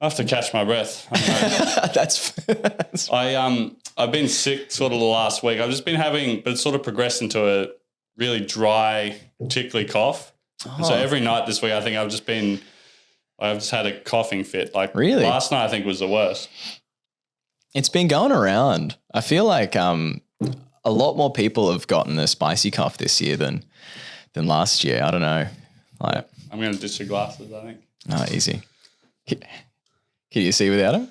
I have to catch my breath. I That's I've been sick sort of the last week. I've just been having, but it's sort of progressed into a really dry, tickly cough. And so every night this week, I think I've just had a coughing fit. Like really? Last night, I think was the worst. It's been going around. I feel like a lot more people have gotten the spicy cough this year than last year. I don't know. Like, I'm going to ditch the glasses, I think. Oh, easy. Can you see without them?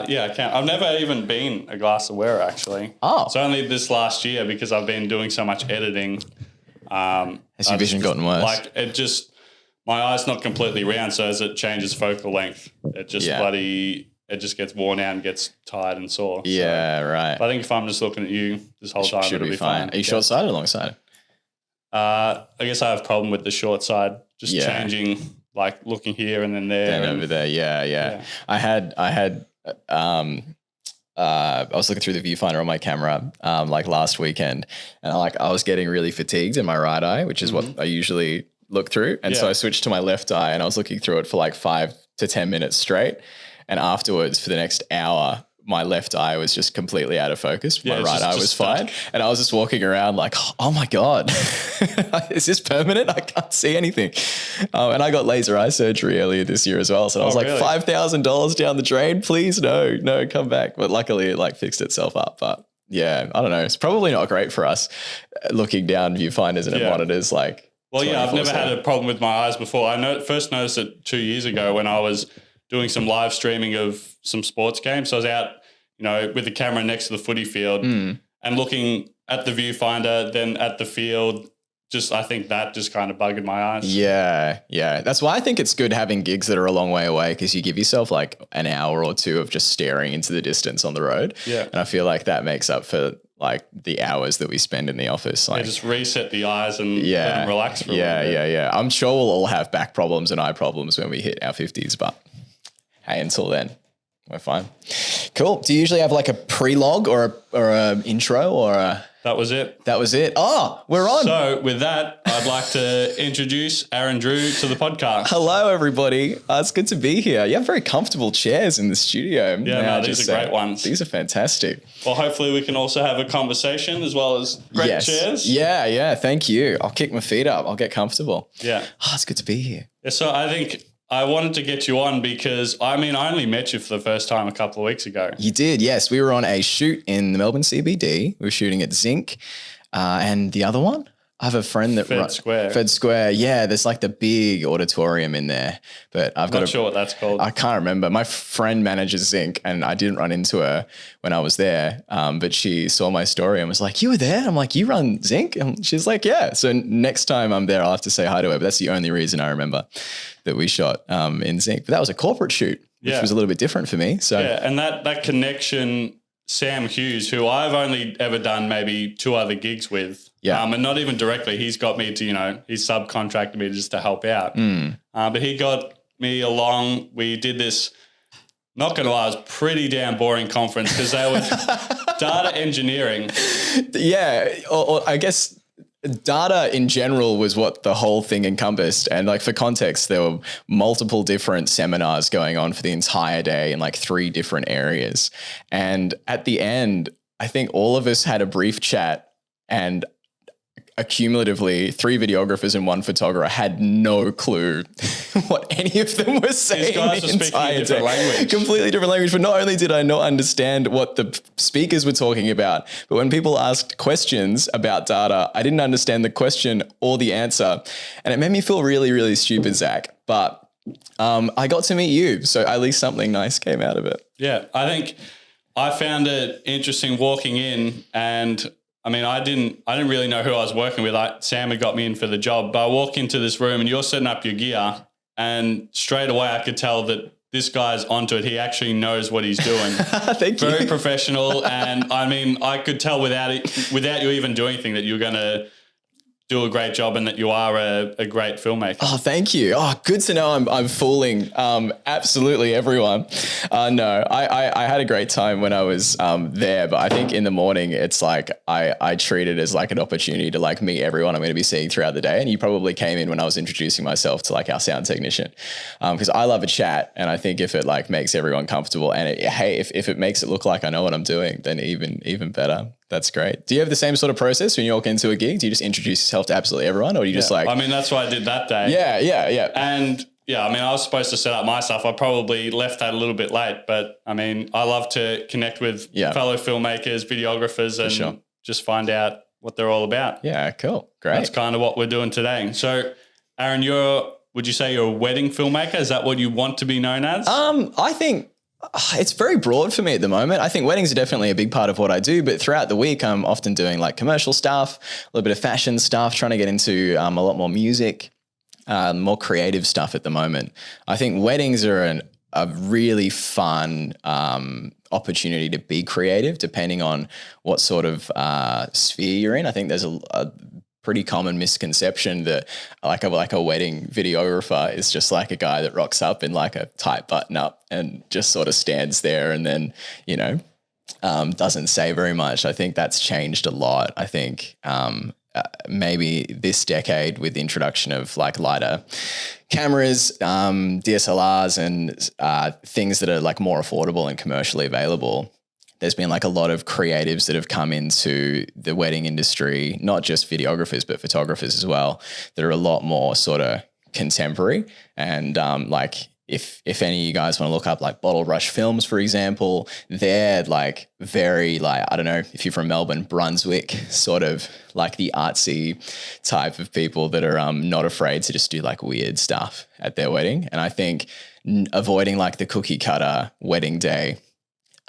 Yeah, I can. I've never even been a glasses wearer, actually. Oh. It's only this last year because I've been doing so much editing. Has your vision gotten worse? Like my eye's not completely round, so as it changes focal length, it just gets worn out and gets tired and sore. Yeah, right. I think if I'm just looking at you this whole time, it'll be fine. Are you short-sighted or long-sighted? I guess I have a problem with the short side, just changing, like looking here and then there. Then over there, yeah. I was looking through the viewfinder on my camera like last weekend, and I was getting really fatigued in my right eye, which is what I usually look through. And so I switched to my left eye, and I was looking through it for like 5 to 10 minutes straight. And afterwards, for the next hour, my left eye was just completely out of focus. My right eye was fine. And I was just walking around like, oh my God, is this permanent? I can't see anything. And I got laser eye surgery earlier this year as well. So I was like, really? $5,000 down the drain, please. No, come back. But luckily it like fixed itself up. But yeah, I don't know. It's probably not great for us looking down viewfinders and monitors like. Well, yeah, I've never had a problem with my eyes before. I first noticed it 2 years ago when I was doing some live streaming of some sports games. So I was out, with the camera next to the footy field and looking at the viewfinder, then at the field. I think that just kind of bugged my eyes. Yeah. That's why I think it's good having gigs that are a long way away, because you give yourself like an hour or two of just staring into the distance on the road. Yeah. And I feel like that makes up for like the hours that we spend in the office. Like, just reset the eyes and let them relax for a little bit. Yeah. I'm sure we'll all have back problems and eye problems when we hit our 50s, but hey, until then, we're fine. Cool. Do you usually have like a pre-log or a intro or a... That was it. Oh, we're on. So with that, I'd like to introduce Aaron Drew to the podcast. Hello, everybody. It's good to be here. You have very comfortable chairs in the studio. Yeah, these are great ones. These are fantastic. Well, hopefully we can also have a conversation as well as great chairs. Yeah. Thank you. I'll kick my feet up. I'll get comfortable. Yeah. Oh, it's good to be here. Yeah, so I think I wanted to get you on because, I only met you for the first time a couple of weeks ago. You did, yes. We were on a shoot in the Melbourne CBD. We were shooting at Zinc. And the other one? I have a friend that Fed Square. Fed Square, yeah. There's like the big auditorium in there. But I'm not sure what that's called. I can't remember. My friend manages Zinc, and I didn't run into her when I was there. But she saw my story and was like, "You were there?" I'm like, "You run Zinc?" And she's like, "Yeah." So next time I'm there, I'll have to say hi to her. But that's the only reason I remember that we shot in Zinc. But that was a corporate shoot, which was a little bit different for me. So yeah, and that connection, Sam Hughes, who I've only ever done maybe 2 other gigs with. Yeah. And not even directly. He's got me to, he subcontracted me just to help out. But he got me along. We did this, not going to lie, it was pretty damn boring conference because they were data engineering. Yeah. Or I guess data in general was what the whole thing encompassed. And like for context, there were multiple different seminars going on for the entire day in like 3 different areas. And at the end, I think all of us had a brief chat, and accumulatively 3 videographers and 1 photographer had no clue what any of them were saying. These guys were speaking a different language. Completely different language. But not only did I not understand what the speakers were talking about, but when people asked questions about data, I didn't understand the question or the answer. And it made me feel really, really stupid, Zach. But I got to meet you. So at least something nice came out of it. Yeah, I think I found it interesting walking in, and I didn't really know who I was working with. Sam had got me in for the job, but I walk into this room and you're setting up your gear, and straight away I could tell that this guy's onto it. He actually knows what he's doing. Thank you. Very professional. And I could tell without you even doing anything that you're going to do a great job and that you are a great filmmaker. Oh, thank you. Oh, good to know I'm fooling absolutely everyone. No, I had a great time when I was there, but I think in the morning it's like I treat it as like an opportunity to like meet everyone I'm going to be seeing throughout the day. And you probably came in when I was introducing myself to like our sound technician, because I love a chat, and I think if it like makes everyone comfortable and if it makes it look like I know what I'm doing, then even better. That's great. Do you have the same sort of process when you walk into a gig? Do you just introduce yourself to absolutely everyone, or do you just like... I mean, that's what I did that day. Yeah. And yeah, I mean, I was supposed to set up my stuff. I probably left that a little bit late, but I mean, I love to connect with fellow filmmakers, videographers, and just find out what they're all about. Yeah, cool. Great. That's kind of what we're doing today. So, Aaron, would you say you're a wedding filmmaker? Is that what you want to be known as? I think it's very broad for me at the moment. I think weddings are definitely a big part of what I do, but throughout the week, I'm often doing like commercial stuff, a little bit of fashion stuff, trying to get into a lot more music, more creative stuff at the moment. I think weddings are a really fun opportunity to be creative, depending on what sort of sphere you're in. I think there's a pretty common misconception that like a wedding videographer is just like a guy that rocks up in like a tight button up and just sort of stands there and then, doesn't say very much. I think that's changed a lot. I think maybe this decade with the introduction of like lighter cameras, DSLRs and things that are like more affordable and commercially available, there's been like a lot of creatives that have come into the wedding industry, not just videographers, but photographers as well, that are a lot more sort of contemporary. And like if any of you guys want to look up like Bottle Rush Films, for example, they're like very like, I don't know if you're from Melbourne, Brunswick, sort of like the artsy type of people that are not afraid to just do like weird stuff at their wedding. And I think avoiding like the cookie cutter wedding day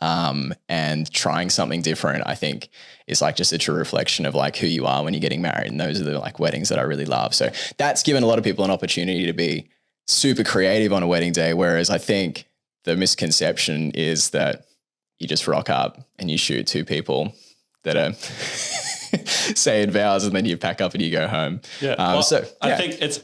and trying something different, I think is like just a true reflection of like who you are when you're getting married. And those are the like weddings that I really love. So that's given a lot of people an opportunity to be super creative on a wedding day. Whereas I think the misconception is that you just rock up and you shoot two people that are saying vows and then you pack up and you go home. Yeah. I think it's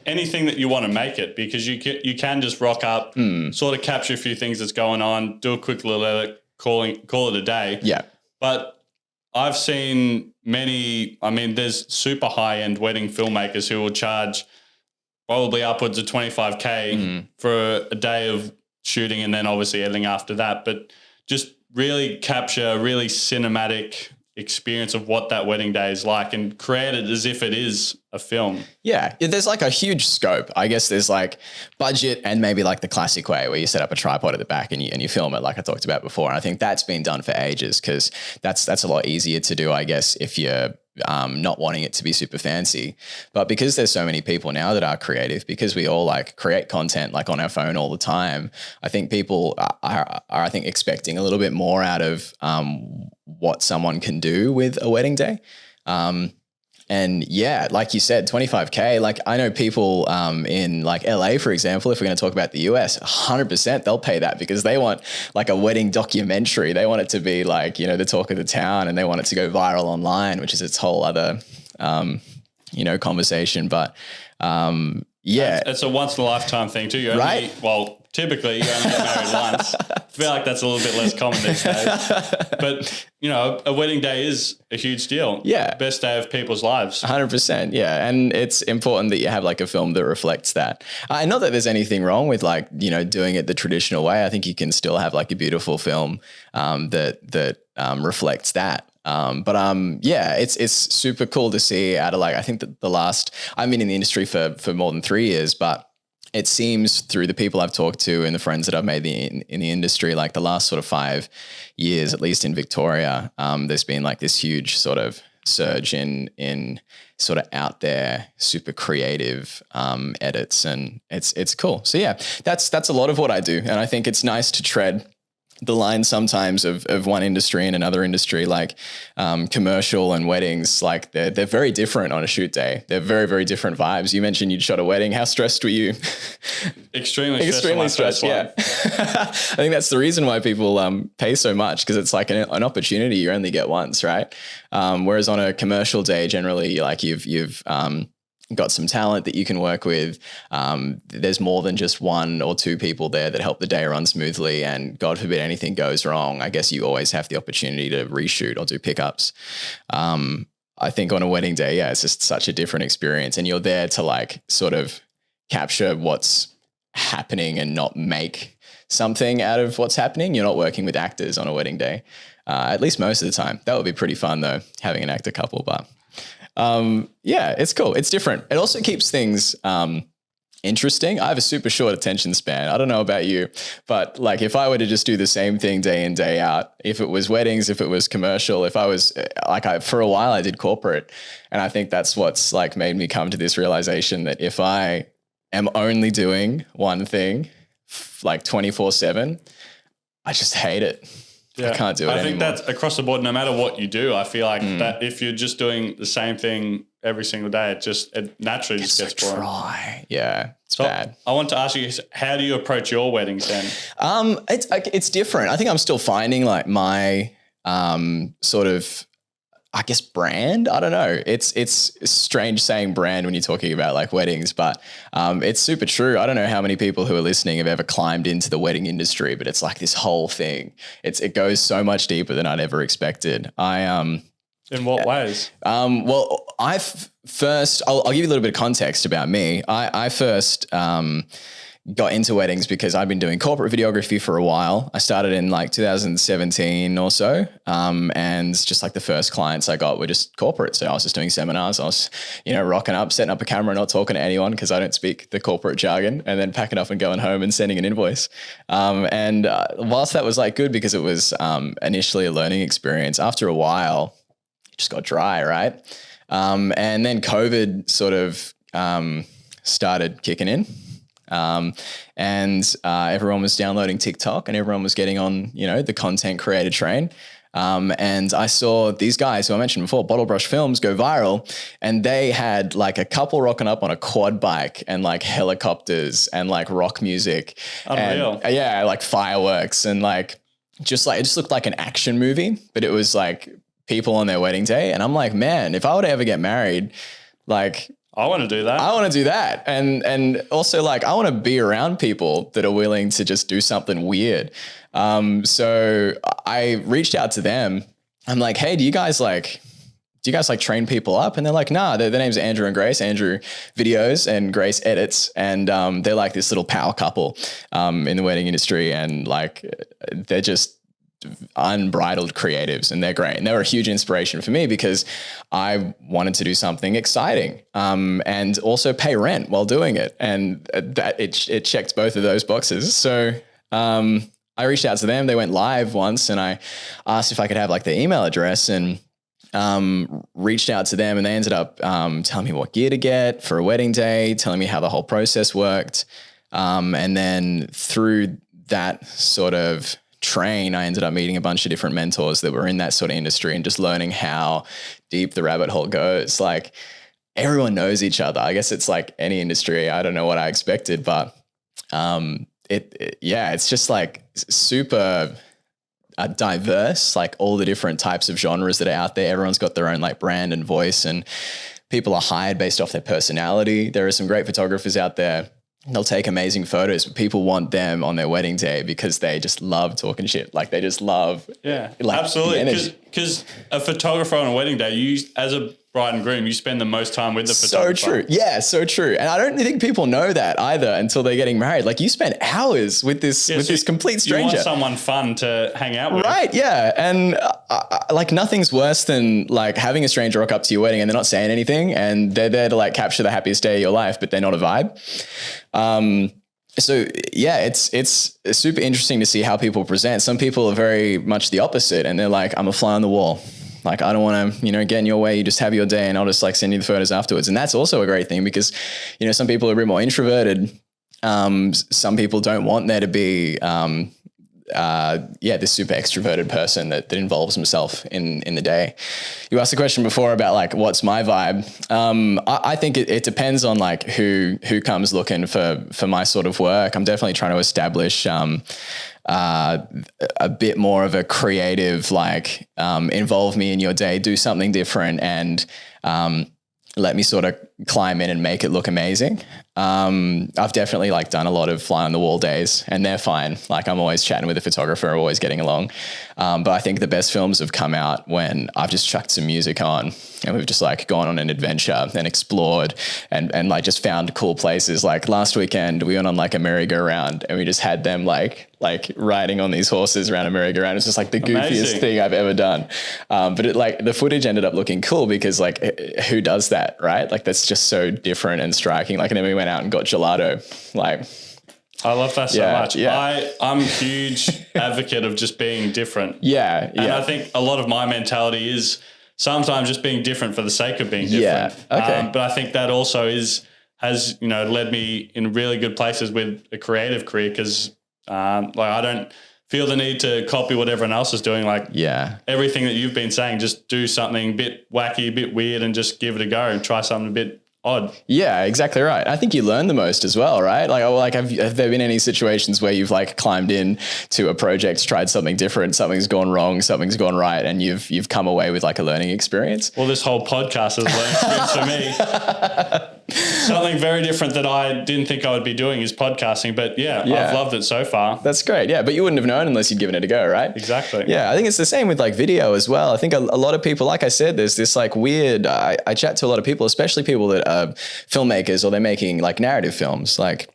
anything that you want to make it, because you can just rock up, sort of capture a few things that's going on, do a quick little edit, call it a day. Yeah. But I've seen there's super high-end wedding filmmakers who will charge probably upwards of $25K for a day of shooting and then obviously editing after that. But just really capture a really cinematic experience of what that wedding day is like and create it as if it is a film. Yeah, there's like a huge scope. I guess there's like budget and maybe like the classic way where you set up a tripod at the back and you film it like I talked about before. And I think that's been done for ages because that's a lot easier to do, I guess, if you're not wanting it to be super fancy. But because there's so many people now that are creative, because we all like create content like on our phone all the time, I think people are I think expecting a little bit more out of what someone can do with a wedding day. And yeah, like you said, $25K, like I know people in like LA, for example, if we're going to talk about the US, 100% they'll pay that because they want like a wedding documentary. They want it to be like, the talk of the town, and they want it to go viral online, which is its whole other, conversation. But yeah. It's a once in a lifetime thing too. Right? Typically you only get married once. I feel like that's a little bit less common these days. But, a wedding day is a huge deal. Yeah. Best day of people's lives. 100%. Yeah. And it's important that you have like a film that reflects that. Not that there's anything wrong with like, doing it the traditional way. I think you can still have like a beautiful film that reflects that. Yeah, it's super cool to see out of like, I think that I've been in the industry for more than 3 years, but it seems through the people I've talked to and the friends that I've made in the industry, like the last sort of 5 years, at least in Victoria, there's been like this huge sort of surge in sort of out there, super creative edits, and it's cool. So yeah, that's a lot of what I do, and I think it's nice to tread the line sometimes of one industry and another industry, like commercial and weddings, like they're very different on a shoot day. They're very, very different vibes. You mentioned you'd shot a wedding. How stressed were you? Extremely stressed. Yeah. I think that's the reason why people pay so much, because it's like an opportunity you only get once, right? Whereas on a commercial day, generally, like you've got some talent that you can work with. There's more than just one or two people there that help the day run smoothly, and God forbid anything goes wrong, I guess you always have the opportunity to reshoot or do pickups. I think on a wedding day, yeah, it's just such a different experience, and you're there to like sort of capture what's happening and not make something out of what's happening. You're not working with actors on a wedding day, at least most of the time. That would be pretty fun though, having an actor couple, but yeah, it's cool. It's different. It also keeps things interesting. I have a super short attention span. I don't know about you, but like if I were to just do the same thing day in, day out, if it was weddings, if it was commercial, if I was like, for a while I did corporate, and I think that's what's like made me come to this realization that if I am only doing one thing like 24/7, I just hate it. Yeah. I can't do it anymore. I think that's across the board. No matter what you do, I feel like that if you're just doing the same thing every single day, it naturally just gets boring. Dry. Yeah, it's bad. I want to ask you, how do you approach your weddings then? It's different. I think I'm still finding like my sort of, I guess, brand. I don't know. It's strange saying brand when you're talking about like weddings, but it's super true. I don't know how many people who are listening have ever climbed into the wedding industry, but it's like this whole thing. It goes so much deeper than I'd ever expected. In what ways? Well, I'll give you a little bit of context about me. I first got into weddings because I've been doing corporate videography for a while. I started in like 2017 or so. And just like the first clients I got were just corporate. So I was just doing seminars. I was, rocking up, setting up a camera, not talking to anyone because I don't speak the corporate jargon, and then packing up and going home and sending an invoice. And whilst that was like good because it was initially a learning experience, after a while, it just got dry, right? And then COVID sort of started kicking in. And everyone was downloading TikTok and everyone was getting on, the content creator train. And I saw these guys who I mentioned before, Bottle Brush Films, go viral, and they had like a couple rocking up on a quad bike and like helicopters and like rock music. Unreal. And yeah, like fireworks and like it just looked like an action movie, but it was like people on their wedding day. And I'm like, man, if I were to ever get married, like I want to do that. I want to do that. And also like, I want to be around people that are willing to just do something weird. So I reached out to them. I'm like, hey, do you guys like train people up? And they're like, nah, their name's Andrew and Grace. Andrew videos and Grace edits. And they're like this little power couple in the wedding industry. And like, they're just unbridled creatives, and they're great. And they were a huge inspiration for me because I wanted to do something exciting and also pay rent while doing it. And that it checked both of those boxes. So I reached out to them. They went live once and I asked if I could have like their email address, and reached out to them, and they ended up telling me what gear to get for a wedding day, telling me how the whole process worked. And then through that sort of train, I ended up meeting a bunch of different mentors that were in that sort of industry and just learning how deep the rabbit hole goes. Like everyone knows each other. I guess it's like any industry. I don't know what I expected, but it's just like super diverse, like all the different types of genres that are out there. Everyone's got their own like brand and voice, and people are hired based off their personality. There are some great photographers out there. They'll take amazing photos, but people want them on their wedding day because they just love talking shit. Like they just love. Yeah, like, absolutely. Because a photographer on a wedding day, you as a bride and groom, you spend the most time with the photographer. So true. Yeah, so true. And I don't think people know that either until they're getting married. Like you spend hours with this this complete stranger. You want someone fun to hang out with. Right, yeah. And like nothing's worse than like having a stranger rock up to your wedding and they're not saying anything and they're there to like capture the happiest day of your life, but they're not a vibe. So yeah, it's super interesting to see how people present. Some people are very much the opposite and they're like, I'm a fly on the wall. Like, I don't want to, get in your way. You just have your day and I'll just like send you the photos afterwards. And that's also a great thing because, some people are a bit more introverted. Some people don't want there to be, this super extroverted person that involves himself in the day. You asked the question before about like, what's my vibe? I think it depends on like who comes looking for my sort of work. I'm definitely trying to establish a bit more of a creative, like involve me in your day, do something different, and let me sort of climb in and make it look amazing. I've definitely like done a lot of fly on the wall days, and they're fine. Like I'm always chatting with the photographer, always getting along. But I think the best films have come out when I've just chucked some music on and we've just like gone on an adventure and explored and like just found cool places. Like last weekend we went on like a merry-go-round and we just had them like riding on these horses around a merry-go-round. It's just like the goofiest thing I've ever done. But it like the footage ended up looking cool because like who does that, right? Like that's just so different and striking. Like, and then we went out and got gelato. Like, I love that so much. Yeah. I'm a huge advocate of just being different. Yeah. And I think a lot of my mentality is sometimes just being different for the sake of being different. Yeah. Okay. But I think that also has led me in really good places with a creative career because like I don't feel the need to copy what everyone else is doing. Like everything that you've been saying, just do something a bit wacky, a bit weird, and just give it a go and try something a bit odd. Yeah, exactly right. I think you learn the most as well, right? Like, have there been any situations where you've like climbed in to a project, tried something different, something's gone wrong, something's gone right, and you've come away with like a learning experience? Well, this whole podcast is a learning experience for me. Something very different that I didn't think I would be doing is podcasting, but I've loved it so far. That's great. Yeah, but you wouldn't have known unless you'd given it a go, right? Exactly. Yeah, I think it's the same with like video as well. I think a lot of people, like I said, there's this like weird, I chat to a lot of people, especially people that are filmmakers or they're making like narrative films. Like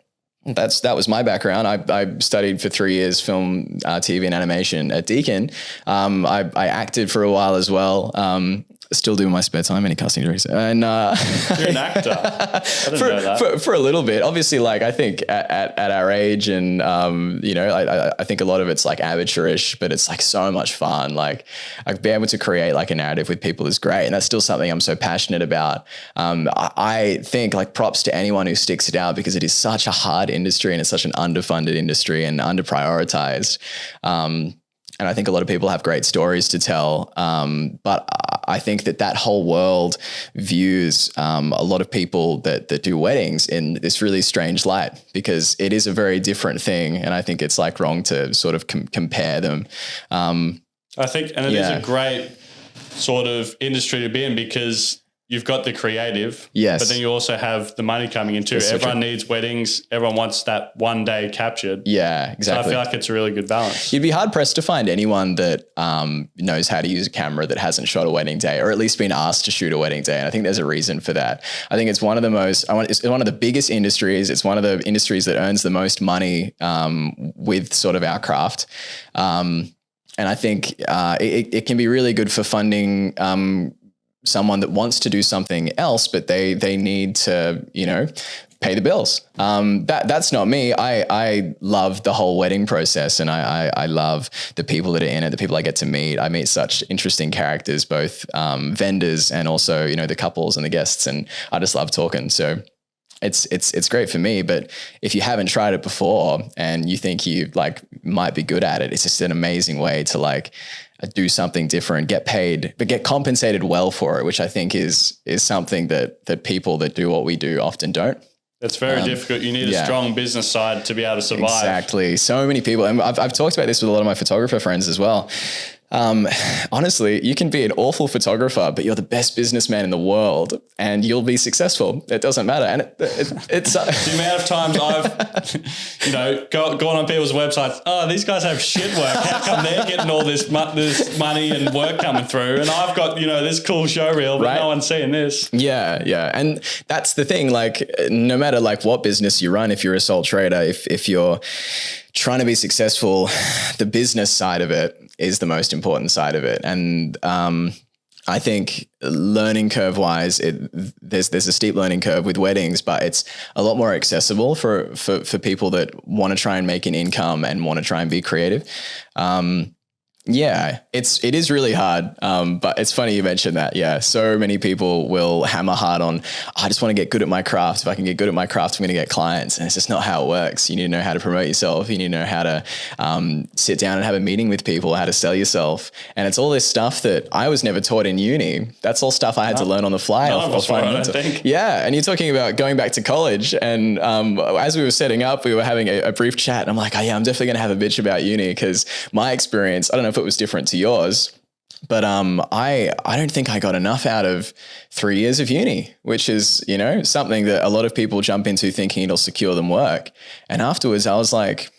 that was my background. I studied for 3 years film, TV and animation at Deakin. I acted for a while as well. Still do in my spare time, any casting director. And you're an actor. I didn't know that. For a little bit. Obviously, like I think at our age and I think a lot of it's like amateurish, but it's like so much fun. Like being able to create like a narrative with people is great. And that's still something I'm so passionate about. I think like props to anyone who sticks it out because it is such a hard industry and it's such an underfunded industry and underprioritized. And I think a lot of people have great stories to tell. But I think that whole world views a lot of people that do weddings in this really strange light because it is a very different thing. And I think it's like wrong to sort of compare them. I think, and it is a great sort of industry to be in because you've got the creative, but then you also have the money coming in too. Everyone needs weddings. Everyone wants that one day captured. Yeah, exactly. So I feel like it's a really good balance. You'd be hard pressed to find anyone that knows how to use a camera that hasn't shot a wedding day or at least been asked to shoot a wedding day. And I think there's a reason for that. I think it's one of the it's one of the biggest industries. It's one of the industries that earns the most money with sort of our craft. And I think it can be really good for funding someone that wants to do something else, but they need to, pay the bills. That's not me. I love the whole wedding process and I love the people that are in it, the people I get to meet. I meet such interesting characters, both vendors and also, the couples and the guests. And I just love talking. So it's great for me, but if you haven't tried it before and you think you like might be good at it, it's just an amazing way to like do something different, get paid, but get compensated well for it, which I think is something that people that do what we do often don't. It's very difficult. You need a strong business side to be able to survive. Exactly. So many people, and I've talked about this with a lot of my photographer friends as well. Honestly, you can be an awful photographer, but you're the best businessman in the world and you'll be successful. It doesn't matter. And it's the amount of times I've, gone on people's websites. Oh, these guys have shit work. How come they're getting all this money and work coming through? And I've got, this cool show reel, but no one's seeing this. Yeah. Yeah. And that's the thing, like, no matter like what business you run, if you're a sole trader, if you're trying to be successful, the business side of it is the most important side of it. And I think learning curve wise, there's a steep learning curve with weddings, but it's a lot more accessible for people that want to try and make an income and want to try and be creative. Yeah, it is really hard. But it's funny you mentioned that. Yeah. So many people will hammer hard on, I just want to get good at my craft. If I can get good at my craft, I'm going to get clients. And it's just not how it works. You need to know how to promote yourself. You need to know how to sit down and have a meeting with people, how to sell yourself. And it's all this stuff that I was never taught in uni. That's all stuff I had to learn on the fly. I think. Yeah. And you're talking about going back to college. And as we were setting up, we were having a brief chat. And I'm like, oh yeah, I'm definitely going to have a bitch about uni, because my experience, I don't know if it was different to yours, but I don't think I got enough out of 3 years of uni, which is, you know, something that a lot of people jump into thinking it'll secure them work. And afterwards I was like,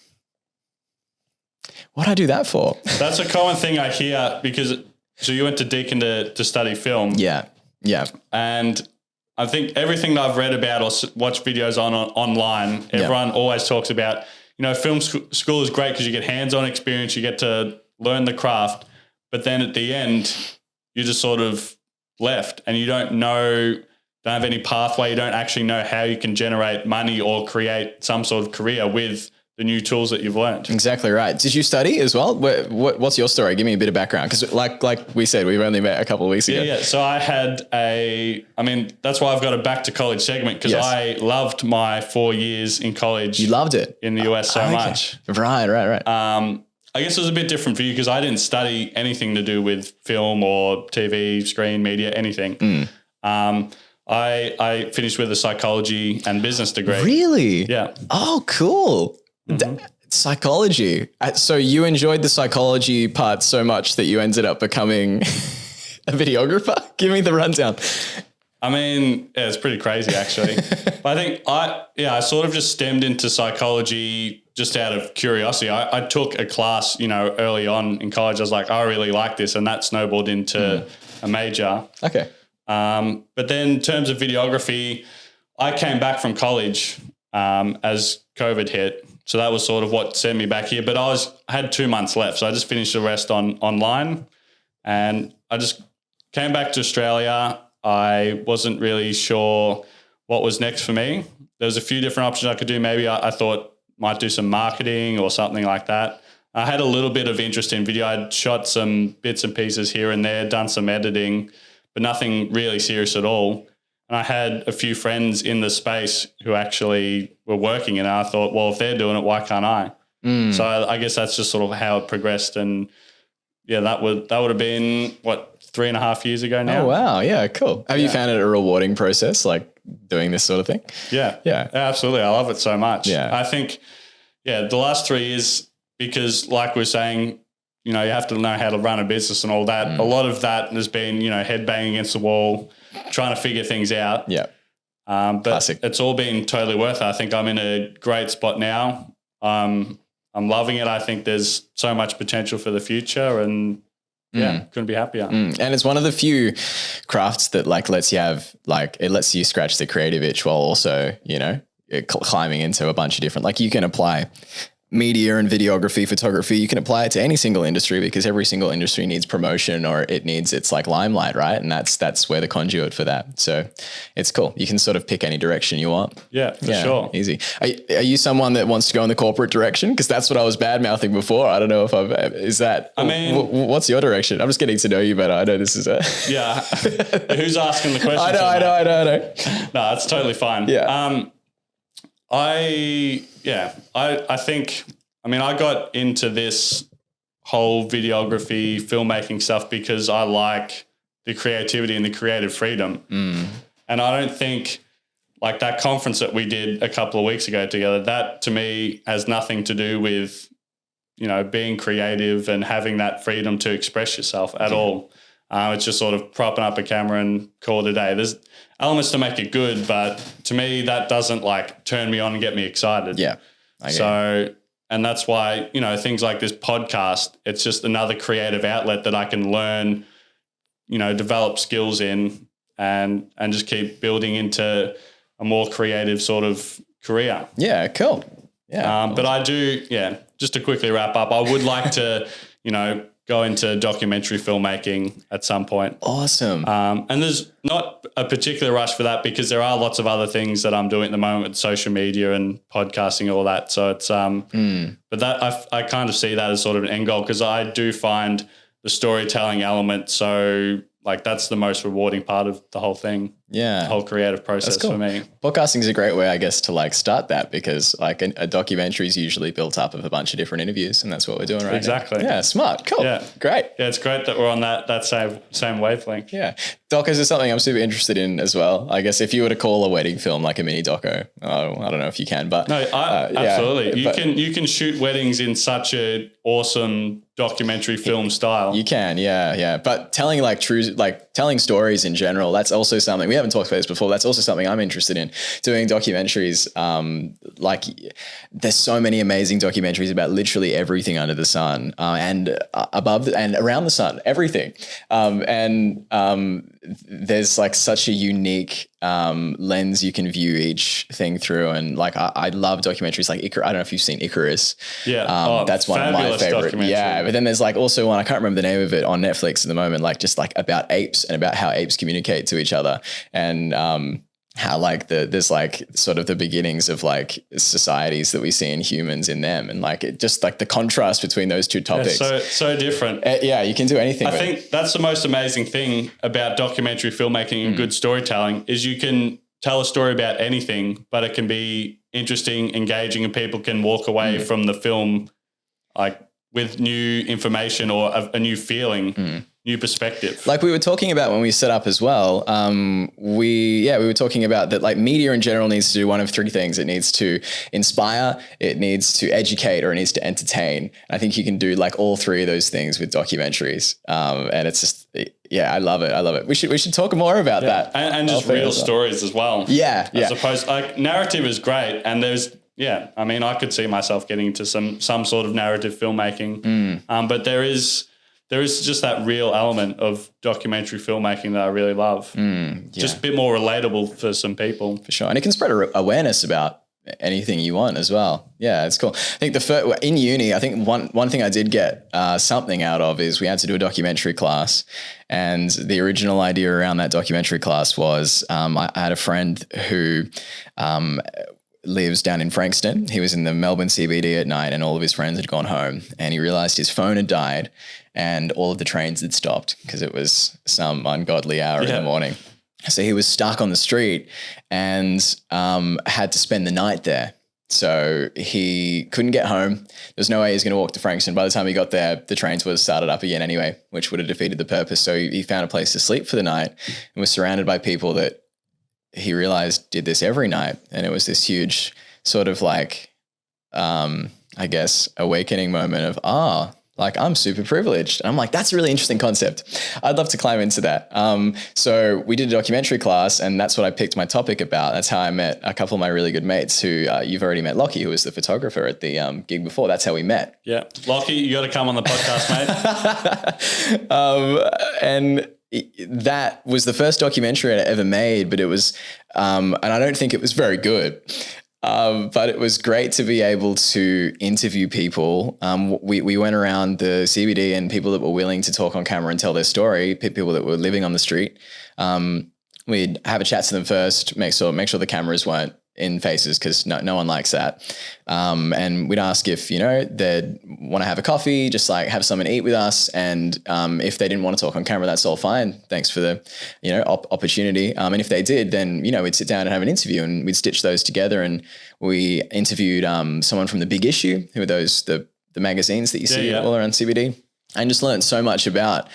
what'd I do that for? That's a common thing I hear, because so you went to Deakin to study film. Yeah. Yeah. And I think everything that I've read about or watched videos on online, everyone always talks about, you know, film school is great because you get hands-on experience, you get to learn the craft, but then at the end you're just sort of left and you don't have any pathway. You don't actually know how you can generate money or create some sort of career with the new tools that you've learned. Exactly right. Did you study as well? What's your story? Give me a bit of background. Because like we said, we've only met a couple of weeks ago. Yeah. So I had that's why I've got a back to college segment, because I loved my 4 years in college. You loved it? In the US so much. Right. I guess it was a bit different for you because I didn't study anything to do with film or TV, screen, media, anything. I finished with a psychology and business degree. Really? Yeah. Oh, cool. Psychology. So you enjoyed the psychology part so much that you ended up becoming a videographer? Give me the rundown. I mean, yeah, it's pretty crazy actually. But I think I sort of just stemmed into psychology just out of curiosity. I took a class, you know, early on in college. I was like, I really like this, and that snowballed into a major. Okay. But then in terms of videography, I came back from college as COVID hit. So that was sort of what sent me back here. But I had 2 months left. So I just finished the rest online, and I just came back to Australia. I wasn't really sure what was next for me. There was a few different options I could do. Maybe I thought might do some marketing or something like that. I had a little bit of interest in video. I'd shot some bits and pieces here and there, done some editing, but nothing really serious at all. And I had a few friends in the space who actually were working, and I thought, well, if they're doing it, why can't I? So I guess that's just sort of how it progressed. And yeah, that would have been 3.5 years ago now. Oh, wow. Yeah, cool. Have you found it a rewarding process, like doing this sort of thing? Yeah. Yeah. Absolutely. I love it so much. Yeah. I think, the last 3 years, because like we're saying, you know, you have to know how to run a business and all that. A lot of that has been, you know, head banging against the wall, trying to figure things out. Yeah. But Classic. It's all been totally worth it. I think I'm in a great spot now. I'm loving it. I think there's so much potential for the future, and couldn't be happier. And it's one of the few crafts that lets you scratch the creative itch while also, you know, climbing into a bunch of different, you can apply media and videography, photography, you can apply it to any single industry, because every single industry needs promotion, or it needs its limelight, right? And that's where the conduit for that. So it's cool. You can sort of pick any direction you want. Yeah, for sure. Easy. Are you someone that wants to go in the corporate direction? Because that's what I was bad mouthing before. I don't know if what's your direction? I'm just getting to know you better. I know this is yeah. Who's asking the question? I know. No, it's totally fine. Yeah. I think, I got into this whole videography, filmmaking stuff because I like the creativity and the creative freedom. And I don't think that conference that we did a couple of weeks ago together, that to me has nothing to do with, you know, being creative and having that freedom to express yourself at all. It's just sort of propping up a camera and call it a day. There's elements to make it good, but to me, that doesn't turn me on and get me excited. Yeah. And that's why, you know, things like this podcast, it's just another creative outlet that I can learn, you know, develop skills in and just keep building into a more creative sort of career. Yeah, cool. Yeah. But I do, just to quickly wrap up, I would like to, you know, go into documentary filmmaking at some point. Awesome. And there's not a particular rush for that because there are lots of other things that I'm doing at the moment with social media and podcasting, all that. So it's, but that I kind of see that as sort of an end goal because I do find the storytelling element so like that's the most rewarding part of the whole thing. Yeah. The whole creative process for me. Podcasting is a great way, I guess, to like start that because like a documentary is usually built up of a bunch of different interviews and that's what we're doing right now. Exactly. Yeah, smart. Cool. Yeah. Great. Yeah, it's great that we're on that same wavelength. Yeah. Docos is something I'm super interested in as well. I guess if you were to call a wedding film like a mini doco, I don't know if you can, but no, absolutely. You can shoot weddings in such an awesome documentary film style. You can, yeah. But telling telling stories in general, that's also something we haven't talked about this before. That's also something I'm interested in doing documentaries. There's so many amazing documentaries about literally everything under the sun and above and around the sun, everything. There's like such a unique lens you can view each thing through. And like, I love documentaries like Icarus. I don't know if you've seen Icarus. Yeah. That's one of my favorite. Yeah. But then there's like also one, I can't remember the name of it on Netflix at the moment, like just like about apes and about how apes communicate to each other. And, how like there's like sort of the beginnings of like societies that we see in humans in them. And like, it just like the contrast between those two topics. So different. Yeah. You can do anything. I think that's the most amazing thing about documentary filmmaking and good storytelling is you can tell a story about anything, but it can be interesting, engaging, and people can walk away from the film like with new information or a new feeling. New perspective. Like we were talking about when we set up as well, we were talking about that like media in general needs to do one of three things. It needs to inspire, it needs to educate, or it needs to entertain. And I think you can do like all three of those things with documentaries. And it's just, I love it. We should talk more about that. And just real stories as well. Yeah. As opposed, like narrative is great. And I mean, I could see myself getting into some sort of narrative filmmaking. But there is just that real element of documentary filmmaking that I really love. Just a bit more relatable for some people. For sure. And it can spread awareness about anything you want as well. Yeah, it's cool. I think in uni, I think one thing I did get something out of is we had to do a documentary class. And the original idea around that documentary class was I had a friend who lives down in Frankston. He was in the Melbourne CBD at night and all of his friends had gone home and he realized his phone had died and all of the trains had stopped because it was some ungodly hour in the morning. So he was stuck on the street and had to spend the night there. So he couldn't get home. There's no way he was going to walk to Frankston. By the time he got there, the trains would have started up again anyway, which would have defeated the purpose. So he found a place to sleep for the night and was surrounded by people that he realized did this every night. And it was this huge sort of like, I guess, awakening moment of, like I'm super privileged. And I'm like, that's a really interesting concept. I'd love to climb into that. So we did a documentary class and that's what I picked my topic about. That's how I met a couple of my really good mates who you've already met, Lockie, who was the photographer at the gig before. That's how we met. Yeah. Lockie, you got to come on the podcast, mate. And that was the first documentary I ever made, but it was, and I don't think it was very good. But it was great to be able to interview people. We went around the CBD and people that were willing to talk on camera and tell their story, people that were living on the street. We'd have a chat to them first, make sure the cameras weren't in faces because no one likes that. And we'd ask if, they'd want to have a coffee, just like have something to eat with us. And if they didn't want to talk on camera, that's all fine. Thanks for the, opportunity. And if they did, then, we'd sit down and have an interview and we'd stitch those together. And we interviewed someone from The Big Issue, who are the magazines that you see all around CBD, and just learned so much about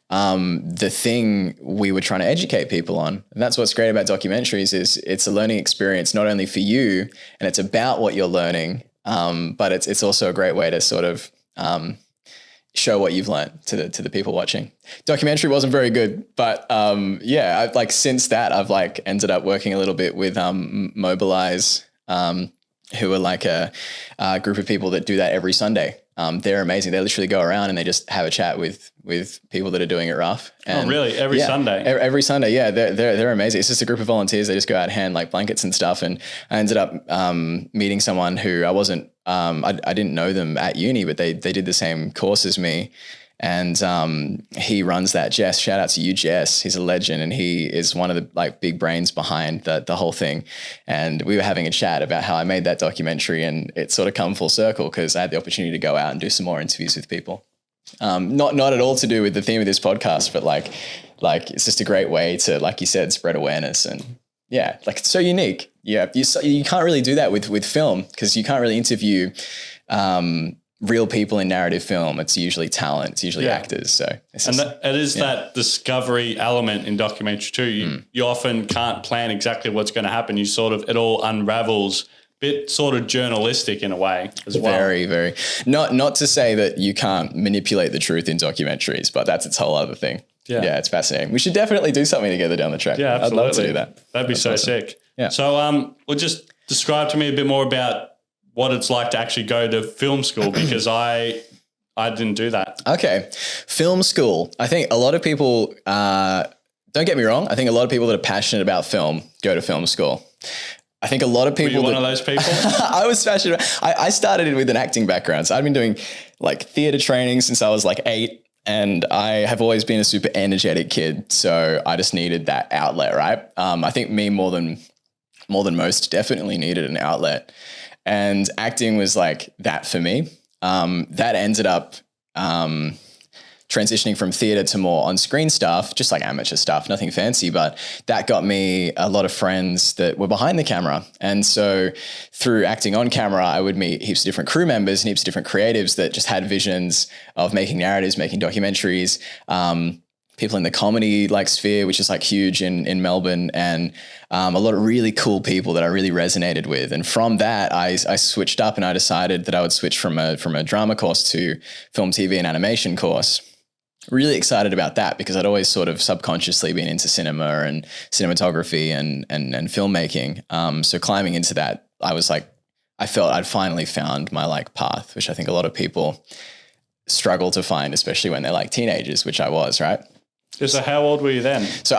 the thing we were trying to educate people on. And that's what's great about documentaries is it's a learning experience, not only for you and it's about what you're learning, but it's also a great way to sort of show what you've learned to the people watching. Documentary wasn't very good, but I've since that I've ended up working a little bit with Mobilize, who are like a group of people that do that every Sunday. They're amazing. They literally go around and they just have a chat with people that are doing it rough. And really? Every Sunday? Every Sunday. Yeah. They're amazing. It's just a group of volunteers. They just go out and hand like blankets and stuff. And I ended up meeting someone who I wasn't, I didn't know them at uni, but they did the same course as me. and he runs that. Jess, shout out to you, Jess. He's a legend, and he is one of the like big brains behind the whole thing. And we were having a chat about how I made that documentary, and it sort of come full circle because I had the opportunity to go out and do some more interviews with people. Not at all to do with the theme of this podcast, but like it's just a great way to, like you said, spread awareness. And yeah, like it's so unique. Yeah, you can't really do that with film because you can't really interview real people in narrative film. It's usually talent. It's usually actors. So it is that discovery element in documentary too. You often can't plan exactly what's going to happen. It all unravels. Bit sort of journalistic in a way as well. Very, very. Not to say that you can't manipulate the truth in documentaries, but that's its whole other thing. Yeah, it's fascinating. We should definitely do something together down the track. Yeah, absolutely. I'd love to do that. That'd be so awesome. Sick. Yeah. So well, just describe to me a bit more about what it's like to actually go to film school because I didn't do that. Okay. Film school. I think a lot of people, don't get me wrong, I think a lot of people that are passionate about film go to film school. I think a lot of people. Were you one of those people? I was passionate. I started with an acting background. So I've been doing like theater training since I was like 8. And I have always been a super energetic kid. So I just needed that outlet, right? I think me more than most definitely needed an outlet. And acting was like that for me. That ended up transitioning from theater to more on-screen stuff, just like amateur stuff, nothing fancy, but that got me a lot of friends that were behind the camera. And so through acting on camera, I would meet heaps of different crew members and heaps of different creatives that just had visions of making narratives, making documentaries, people in the comedy like sphere, which is like huge in Melbourne, and a lot of really cool people that I really resonated with. And from that, I switched up and I decided that I would switch from a drama course to film, TV and animation course. Really excited about that because I'd always sort of subconsciously been into cinema and cinematography and filmmaking. So climbing into that, I was like, I felt I'd finally found my like path, which I think a lot of people struggle to find, especially when they're like teenagers, which I was, right? So how old were you then? So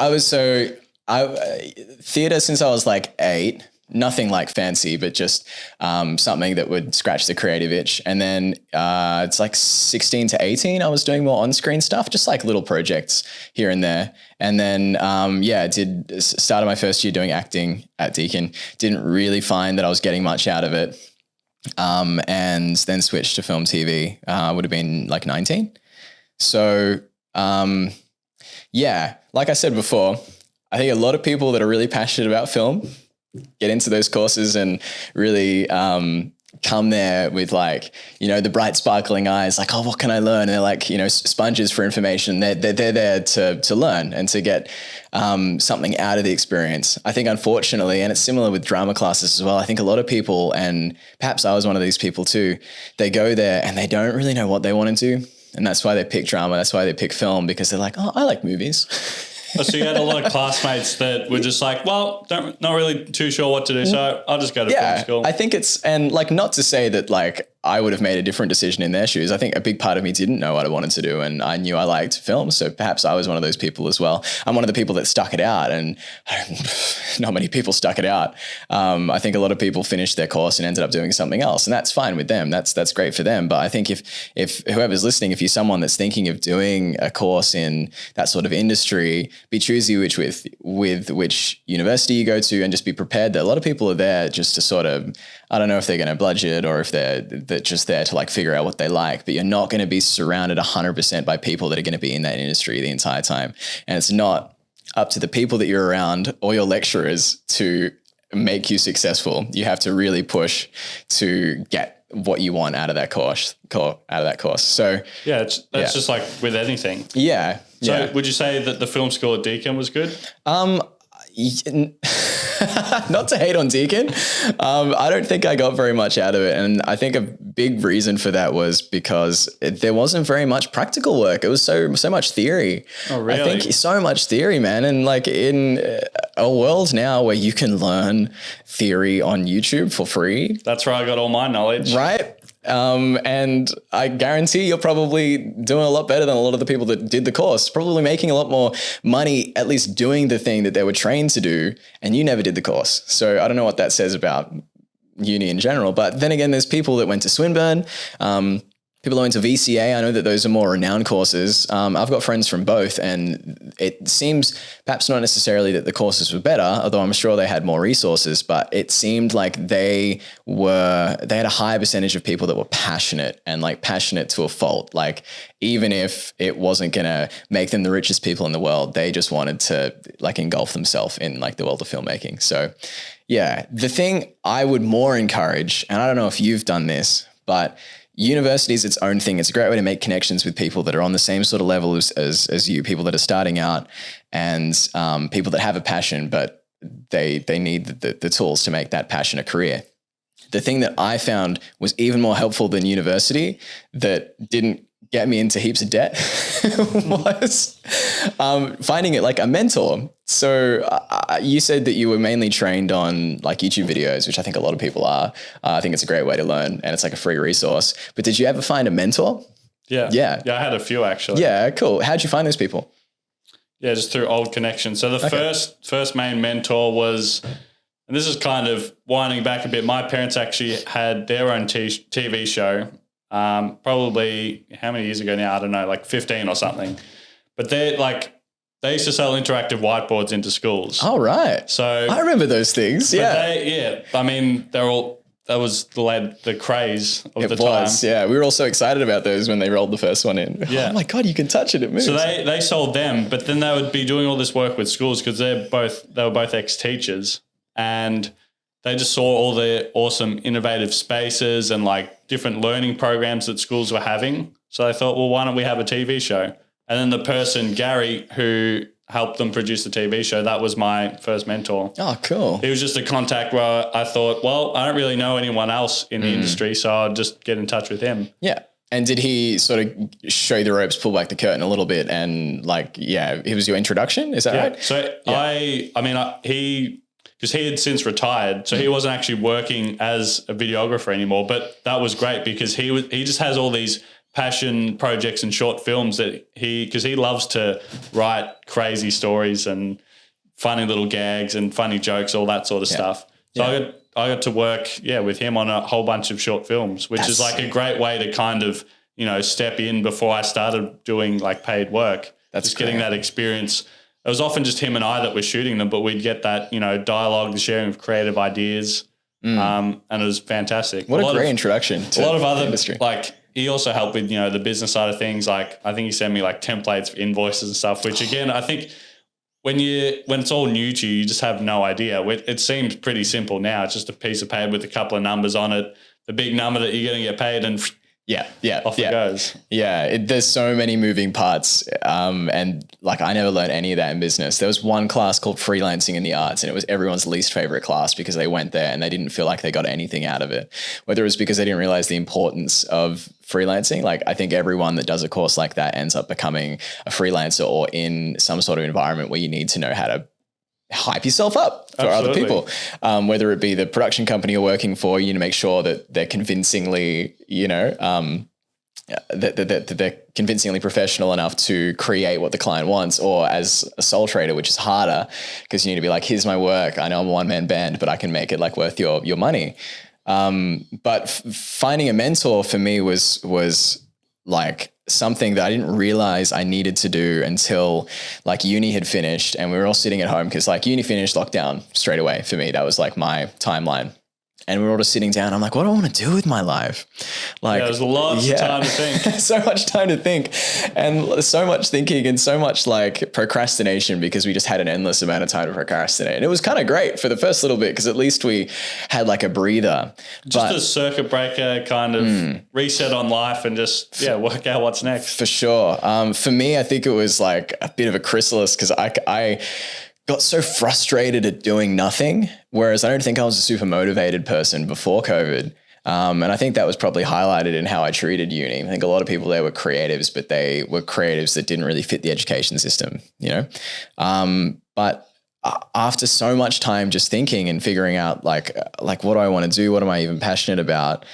theater since I was like 8. Nothing like fancy, but just something that would scratch the creative itch. And then it's like 16 to 18, I was doing more on-screen stuff, just like little projects here and there. And then, started my first year doing acting at Deakin. Didn't really find that I was getting much out of it. And then switched to film TV. Would have been like 19. So, like I said before, I think a lot of people that are really passionate about film get into those courses and really come there with like, the bright sparkling eyes, like, oh, what can I learn? And they're like, sponges for information. They're there to learn and to get something out of the experience. I think unfortunately, and it's similar with drama classes as well, I think a lot of people, and perhaps I was one of these people too, they go there and they don't really know what they want to do. And that's why they pick drama. That's why they pick film, because they're like, oh, I like movies. Oh, so you had a lot of classmates that were just like, well, not really too sure what to do, so I'll just go to film school. I think and like, not to say that like I would have made a different decision in their shoes. I think a big part of me didn't know what I wanted to do, and I knew I liked film, so perhaps I was one of those people as well. I'm one of the people that stuck it out, and not many people stuck it out. I think a lot of people finished their course and ended up doing something else, and that's fine with them. That's great for them. But I think if whoever's listening, if you're someone that's thinking of doing a course in that sort of industry, be choosy with which university you go to, and just be prepared that a lot of people are there just to sort of, I don't know if they're going to bludgeon or if they're just there to like figure out what they like, but you're not going to be surrounded 100% by people that are going to be in that industry the entire time. And it's not up to the people that you're around or your lecturers to make you successful. You have to really push to get what you want out of that course. So that's just like with anything. Yeah. So would you say that the film school at Deakin was good? Not to hate on Deakin. I don't think I got very much out of it. And I think a big reason for that was because there wasn't very much practical work. It was so much theory. Oh, really? I think so much theory, man. And like in a world now where you can learn theory on YouTube for free. That's where I got all my knowledge. Right? And I guarantee you're probably doing a lot better than a lot of the people that did the course, probably making a lot more money, at least doing the thing that they were trained to do, and you never did the course. So I don't know what that says about uni in general, but then again, there's people that went to Swinburne, people who went to VCA. I know that those are more renowned courses. I've got friends from both, and it seems perhaps not necessarily that the courses were better, although I'm sure they had more resources, but it seemed like they had a higher percentage of people that were passionate, and like passionate to a fault. Like even if it wasn't going to make them the richest people in the world, they just wanted to like engulf themselves in like the world of filmmaking. So yeah, the thing I would more encourage, and I don't know if you've done this, but university is its own thing. It's a great way to make connections with people that are on the same sort of level as you, people that are starting out, and people that have a passion, but they need the tools to make that passion a career. The thing that I found was even more helpful than university, that didn't get me into heaps of debt, was finding it like a mentor. So you said that you were mainly trained on like YouTube videos, which I think a lot of people are. I think it's a great way to learn, and it's like a free resource. But did you ever find a mentor? Yeah. I had a few actually. Yeah, cool. How'd you find those people? Yeah, just through old connections. So the first main mentor was, and this is kind of winding back a bit, my parents actually had their own TV show. Probably how many years ago now? I don't know, like 15 or something. But they used to sell interactive whiteboards into schools. Oh, right. So I remember those things. Yeah. I mean, that was the craze of the time. It was, yeah. We were all so excited about those when they rolled the first one in. Yeah. Oh my God, you can touch it. It moves. So they sold them, but then they would be doing all this work with schools because they were both ex-teachers, and they just saw all the awesome innovative spaces and like different learning programs that schools were having. So they thought, well, why don't we have a TV show? And then the person, Gary, who helped them produce the TV show, that was my first mentor. Oh, cool. He was just a contact where I thought, well, I don't really know anyone else in the industry, so I'll just get in touch with him. Yeah. And did he sort of show you the ropes, pull back the curtain a little bit, and like, yeah, it was your introduction? Is that right? So because he had since retired, so he wasn't actually working as a videographer anymore. But that was great because he just has all these passion projects and short films that because he loves to write crazy stories and funny little gags and funny jokes, all that sort of stuff. So I got to work with him on a whole bunch of short films, which is like a great way to kind of step in before I started doing like paid work. That's just getting that experience. It was often just him and I that were shooting them, but we'd get that, dialogue, the sharing of creative ideas. And it was fantastic. What a great introduction to a lot of other industry. Like he also helped with, the business side of things. Like I think he sent me like templates for invoices and stuff, which again, I think when it's all new to you, you just have no idea. It seems pretty simple now. It's just a piece of paper with a couple of numbers on it, the big number that you're going to get paid, and off it goes. Yeah, there's so many moving parts, and like I never learned any of that in business. There was one class called freelancing in the arts, and it was everyone's least favorite class because they went there and they didn't feel like they got anything out of it. Whether it was because they didn't realize the importance of freelancing, like I think everyone that does a course like that ends up becoming a freelancer or in some sort of environment where you need to know how to hype yourself up for other people, whether it be the production company you're working for, you need to make sure that they're convincingly, that they're convincingly professional enough to create what the client wants, or as a sole trader, which is harder because you need to be like, here's my work. I know I'm a one-man band, but I can make it like worth your money. But finding a mentor for me was like something that I didn't realize I needed to do until like uni had finished and we were all sitting at home because like uni finished, lockdown straight away for me. That was like my timeline. And we were all just sitting down. I'm like, what do I want to do with my life? Like, there's lots of time to think. So much time to think and so much thinking and so much like procrastination because we just had an endless amount of time to procrastinate. And it was kind of great for the first little bit because at least we had like a breather. Just a circuit breaker, kind of reset on life and just, work out what's next. For sure. For me, I think it was like a bit of a chrysalis because I got so frustrated at doing nothing, whereas I don't think I was a super motivated person before COVID. And I think that was probably highlighted in how I treated uni. I think a lot of people there were creatives, but they were creatives that didn't really fit the education system, But after so much time just thinking and figuring out like what do I want to do? What am I even passionate about?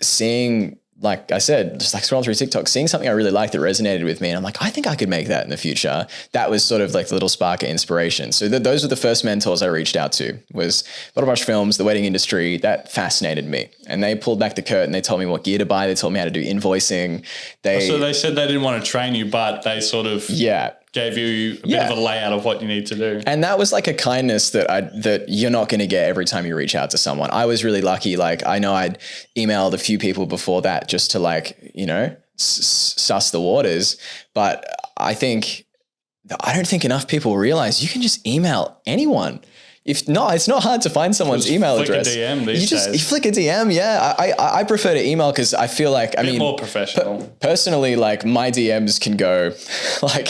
Seeing like I said, just like scrolling through TikTok, seeing something I really liked that resonated with me. And I'm like, I think I could make that in the future. That was sort of like the little spark of inspiration. So those were the first mentors I reached out to, was Bottle Brush Films, the wedding industry. That fascinated me. And they pulled back the curtain. They told me what gear to buy. They told me how to do invoicing. So they said they didn't want to train you, but they sort of gave you a bit of a layout of what you need to do. And that was like a kindness that you're not going to get every time you reach out to someone. I was really lucky. Like, I know I'd emailed a few people before that just to, like, you know, suss the waters. But I don't think enough people realize you can just email anyone. If not, it's not hard to find someone's email address. Flick a DM these days. You flick a DM, yeah. I prefer to email because I feel like, more professional. Personally, like, my DMs can go like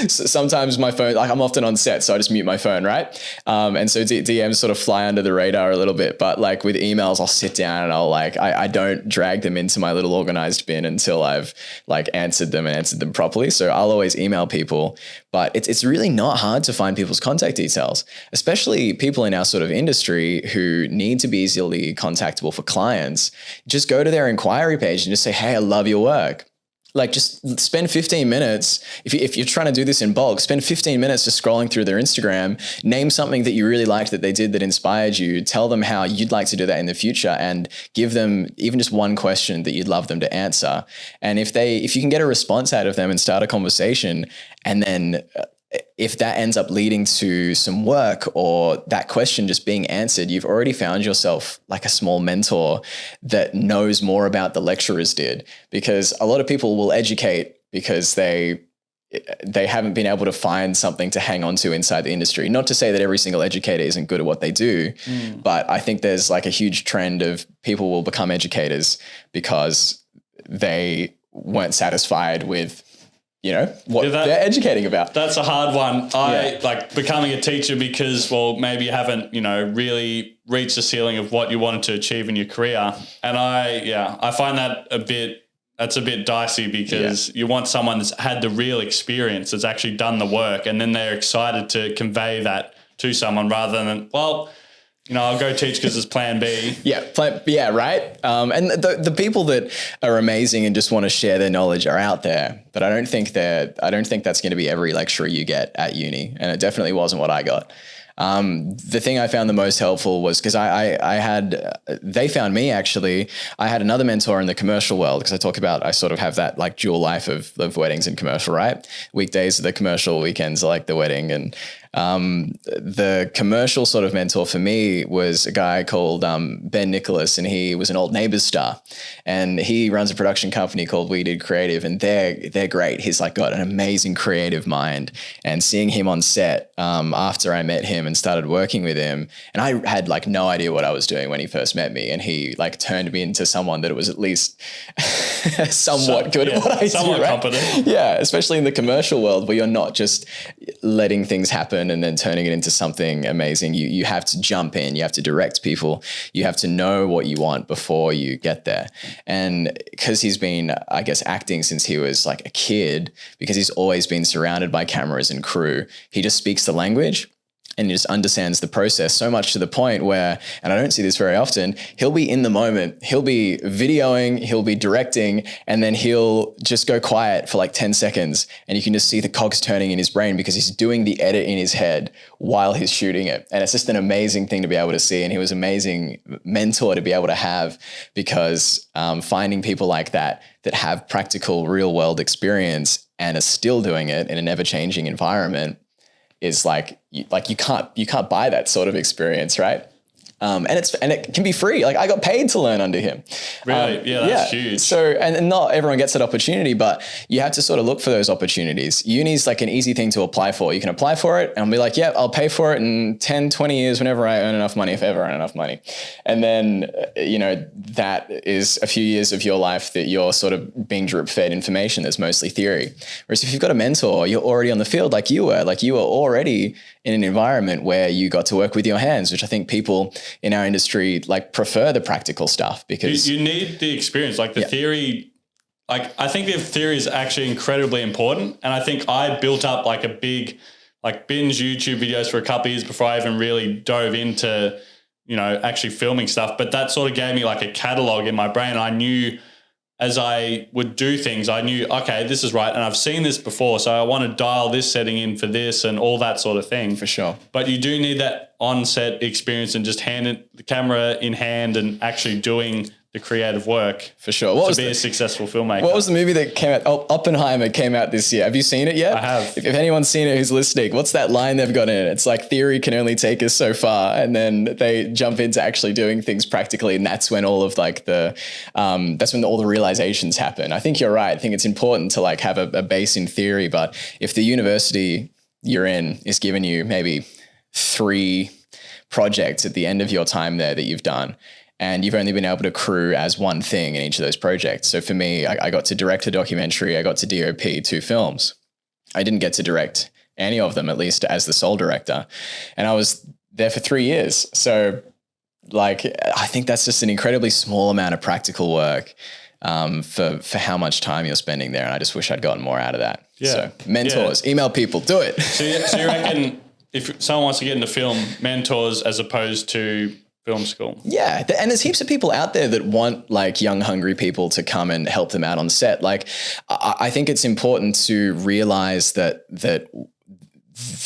sometimes my phone, like, I'm often on set, so I just mute my phone, right? And so DMs sort of fly under the radar a little bit. But like with emails, I'll sit down and I'll like, I don't drag them into my little organized bin until I've like answered them properly. So I'll always email people. But it's really not hard to find people's contact details, especially people in our sort of industry who need to be easily contactable for clients. Just go to their inquiry page and just say, hey, I love your work. Like, just spend 15 minutes. If you're trying to do this in bulk, spend 15 minutes just scrolling through their Instagram, name something that you really liked that they did that inspired you, tell them how you'd like to do that in the future, and give them even just one question that you'd love them to answer. And if you can get a response out of them and start a conversation, and then if that ends up leading to some work or that question just being answered, you've already found yourself like a small mentor that knows more about the lecturers did. Because a lot of people will educate because they haven't been able to find something to hang on to inside the industry. Not to say that every single educator isn't good at what they do, but I think there's like a huge trend of people will become educators because they weren't satisfied with, you know, what they're educating about. That's a hard one. I like becoming a teacher because, well, maybe you haven't, you know, really reached the ceiling of what you wanted to achieve in your career. And I find that that's a bit dicey because you want someone that's had the real experience, that's actually done the work, and then they're excited to convey that to someone rather than, well, you know, I'll go teach because it's plan B. Right. And the people that are amazing and just want to share their knowledge are out there, but I don't think that's going to be every lecturer you get at uni. And it definitely wasn't what I got. The thing I found the most helpful was because they found me actually. I had another mentor in the commercial world because I sort of have that like dual life of weddings and commercial, right? Weekdays are the commercial, weekends are like the wedding. And the commercial sort of mentor for me was a guy called Ben Nicholas, and he was an old Neighbours star, and he runs a production company called We Did Creative, and they're great. He's like got an amazing creative mind, and seeing him on set after I met him and started working with him, and I had like no idea what I was doing when he first met me, and he like turned me into someone that was at least somewhat good at what I do, right? Competent. Yeah, especially in the commercial world where you're not just letting things happen and then turning it into something amazing. You have to jump in, you have to direct people, you have to know what you want before you get there. And because he's been, I guess, acting since he was like a kid, because he's always been surrounded by cameras and crew, he just speaks the language. And he just understands the process so much to the point where, and I don't see this very often, he'll be in the moment, he'll be videoing, he'll be directing, and then he'll just go quiet for like 10 seconds. And you can just see the cogs turning in his brain because he's doing the edit in his head while he's shooting it. And it's just an amazing thing to be able to see. And he was an amazing mentor to be able to have, because finding people like that have practical real world experience and are still doing it in an ever changing environment is like you can't buy that sort of experience, right? And it can be free. Like I got paid to learn under him. Really? That's huge. So, and not everyone gets that opportunity, but you have to sort of look for those opportunities. Uni's like an easy thing to apply for. You can apply for it and be like, yeah, I'll pay for it in 10, 20 years whenever I earn enough money, if I ever earn enough money. And then, that is a few years of your life that you're sort of being drip fed information that's mostly theory. Whereas if you've got a mentor, you're already on the field like you were already in an environment where you got to work with your hands, which I think people in our industry like prefer the practical stuff because you need the experience. Like the theory, like I think the theory is actually incredibly important. And I think I built up like a big like binge YouTube videos for a couple of years before I even really dove into, actually filming stuff. But that sort of gave me like a catalog in my brain. I knew as I would do things, I knew, okay, this is right. And I've seen this before. So I want to dial this setting in for this and all that sort of thing. For sure. But you do need that on-set experience and just hand it, the camera in hand and actually doing the creative work. For sure. To be a successful filmmaker. What was the movie that came out? Oh, Oppenheimer came out this year. Have you seen it yet? I have. If anyone's seen it who's listening, what's that line they've got in it? It's like theory can only take us so far. And then they jump into actually doing things practically. And that's when all of like that's when all the realizations happen. I think you're right. I think it's important to like have a base in theory. But if the university you're in is giving you maybe 3 projects at the end of your time there that you've done, and you've only been able to crew as one thing in each of those projects. So for me, I got to direct a documentary. I got to DOP 2 films. I didn't get to direct any of them, at least as the sole director. And I was there for 3 years. So like, I think that's just an incredibly small amount of practical work for how much time you're spending there. And I just wish I'd gotten more out of that. Yeah. So mentors, email people, do it. So you reckon if someone wants to get into film, mentors as opposed to film school? Yeah. And there's heaps of people out there that want like young, hungry people to come and help them out on set. Like, I think it's important to realize that the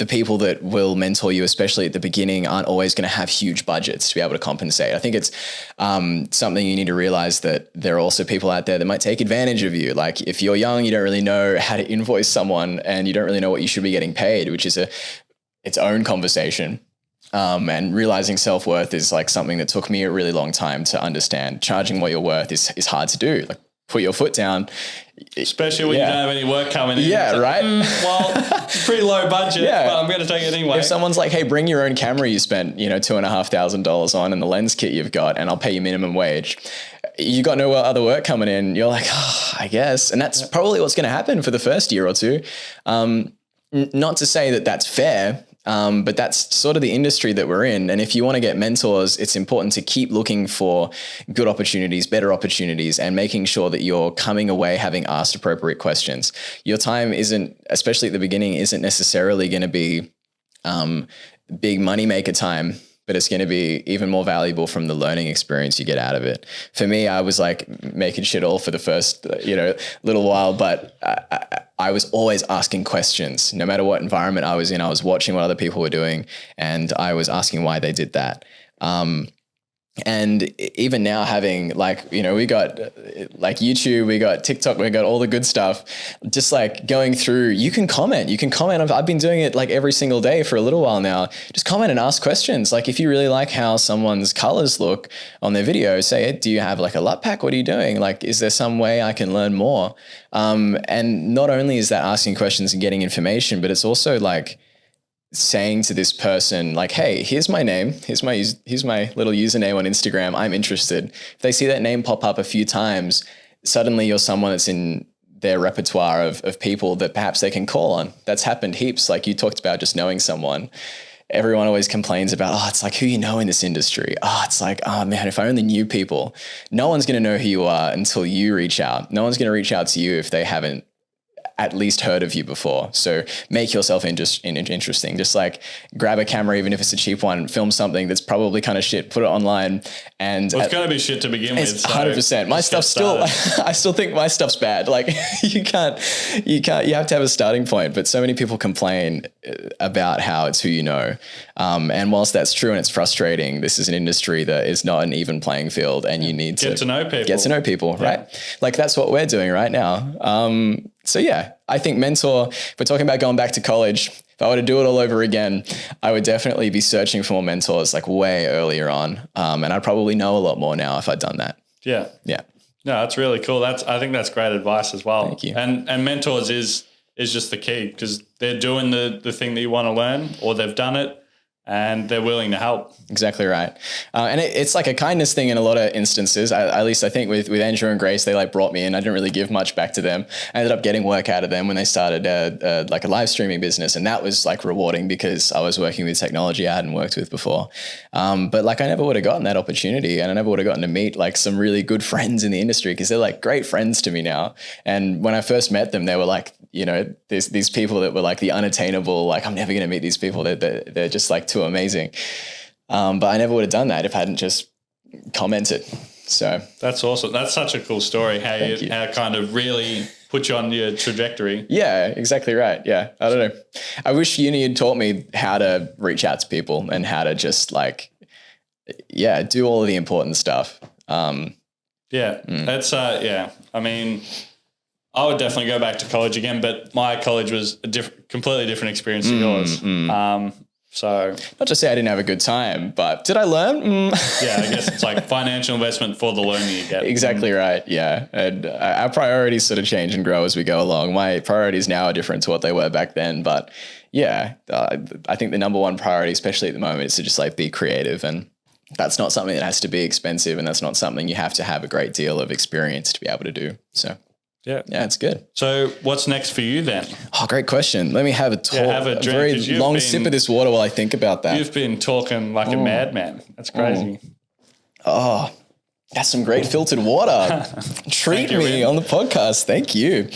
people that will mentor you, especially at the beginning, aren't always going to have huge budgets to be able to compensate. I think it's something you need to realize that there are also people out there that might take advantage of you. Like if you're young, you don't really know how to invoice someone and you don't really know what you should be getting paid, which is its own conversation. And realizing self-worth is like something that took me a really long time to understand. Charging what you're worth is hard to do. Like put your foot down. Especially when you don't have any work coming in. Yeah, like, right? Well, it's pretty low budget, but I'm going to take it anyway. If someone's like, hey, bring your own camera you spent, $2,500 on and the lens kit you've got and I'll pay you minimum wage. You got no other work coming in. You're like, I guess. And that's probably what's going to happen for the first year or two. Not to say that that's fair. But that's sort of the industry that we're in. And if you want to get mentors, it's important to keep looking for good opportunities, better opportunities, and making sure that you're coming away having asked appropriate questions. Your time isn't, especially at the beginning, isn't necessarily going to be big money maker time, but it's going to be even more valuable from the learning experience you get out of it. For me, I was like making shit all for the first, little while, but I was always asking questions. No matter what environment I was in, I was watching what other people were doing and I was asking why they did that. And even now having we got like YouTube, we got TikTok, we got all the good stuff, just like going through, you can comment. I've been doing it like every single day for a little while now. Just comment and ask questions. Like if you really like how someone's colors look on their video, say, do you have like a LUT pack? What are you doing? Like, is there some way I can learn more? And not only is that asking questions and getting information, but it's also like saying to this person like, hey, here's my name. Here's my little username on Instagram. I'm interested. If they see that name pop up a few times, suddenly you're someone that's in their repertoire of people that perhaps they can call on. That's happened heaps. Like you talked about just knowing someone. Everyone always complains about, it's like who you know in this industry. It's like, oh man, if I only knew people. No one's going to know who you are until you reach out. No one's going to reach out to you if they haven't at least heard of you before. So make yourself interesting. Just like grab a camera, even if it's a cheap one, film something that's probably kind of shit, put it online. And it's going to be shit to begin with. 100%. My stuff's still, I still think my stuff's bad. Like you have to have a starting point, but so many people complain about how it's who you know. And whilst that's true and it's frustrating, this is an industry that is not an even playing field and you need to get to know people, right? Like that's what we're doing right now. So yeah, I think mentor, if we're talking about going back to college, if I were to do it all over again, I would definitely be searching for more mentors like way earlier on. And I'd probably know a lot more now if I'd done that. Yeah. Yeah. No, that's really cool. I think that's great advice as well. Thank you. And mentors is just the key because they're doing the thing that you want to learn or they've done it and they're willing to help. Exactly right. And it's like a kindness thing in a lot of instances. At least I think with Andrew and Grace, they like brought me in. I didn't really give much back to them. I ended up getting work out of them when they started like a live streaming business. And that was like rewarding because I was working with technology I hadn't worked with before. But like I never would have gotten that opportunity and I never would have gotten to meet like some really good friends in the industry because they're like great friends to me now. And when I first met them, they were like, there's these people that were like the unattainable, like I'm never going to meet these people. They're just like too amazing. But I never would have done that if I hadn't just commented. So that's awesome. That's such a cool story. How it kind of really put you on your trajectory. Yeah, exactly right. Yeah. I don't know. I wish uni had taught me how to reach out to people and how to just like, do all of the important stuff. That's I mean, I would definitely go back to college again, but my college was a completely different experience to yours. So not to say I didn't have a good time, but did I learn? Yeah, I guess it's like financial investment for the learning you get. Exactly right. Yeah. And our priorities sort of change and grow as we go along. My priorities now are different to what they were back then. But I think the number one priority, especially at the moment, is to just like be creative. And that's not something that has to be expensive. And that's not something you have to have a great deal of experience to be able to do. So yeah, it's good. So what's next for you then? Oh, great question. Let me have a talk. Have a drink, very long sip of this water while I think about that. You've been talking like a madman. That's crazy. Oh, that's some great filtered water. Treat me on the podcast. Thank you.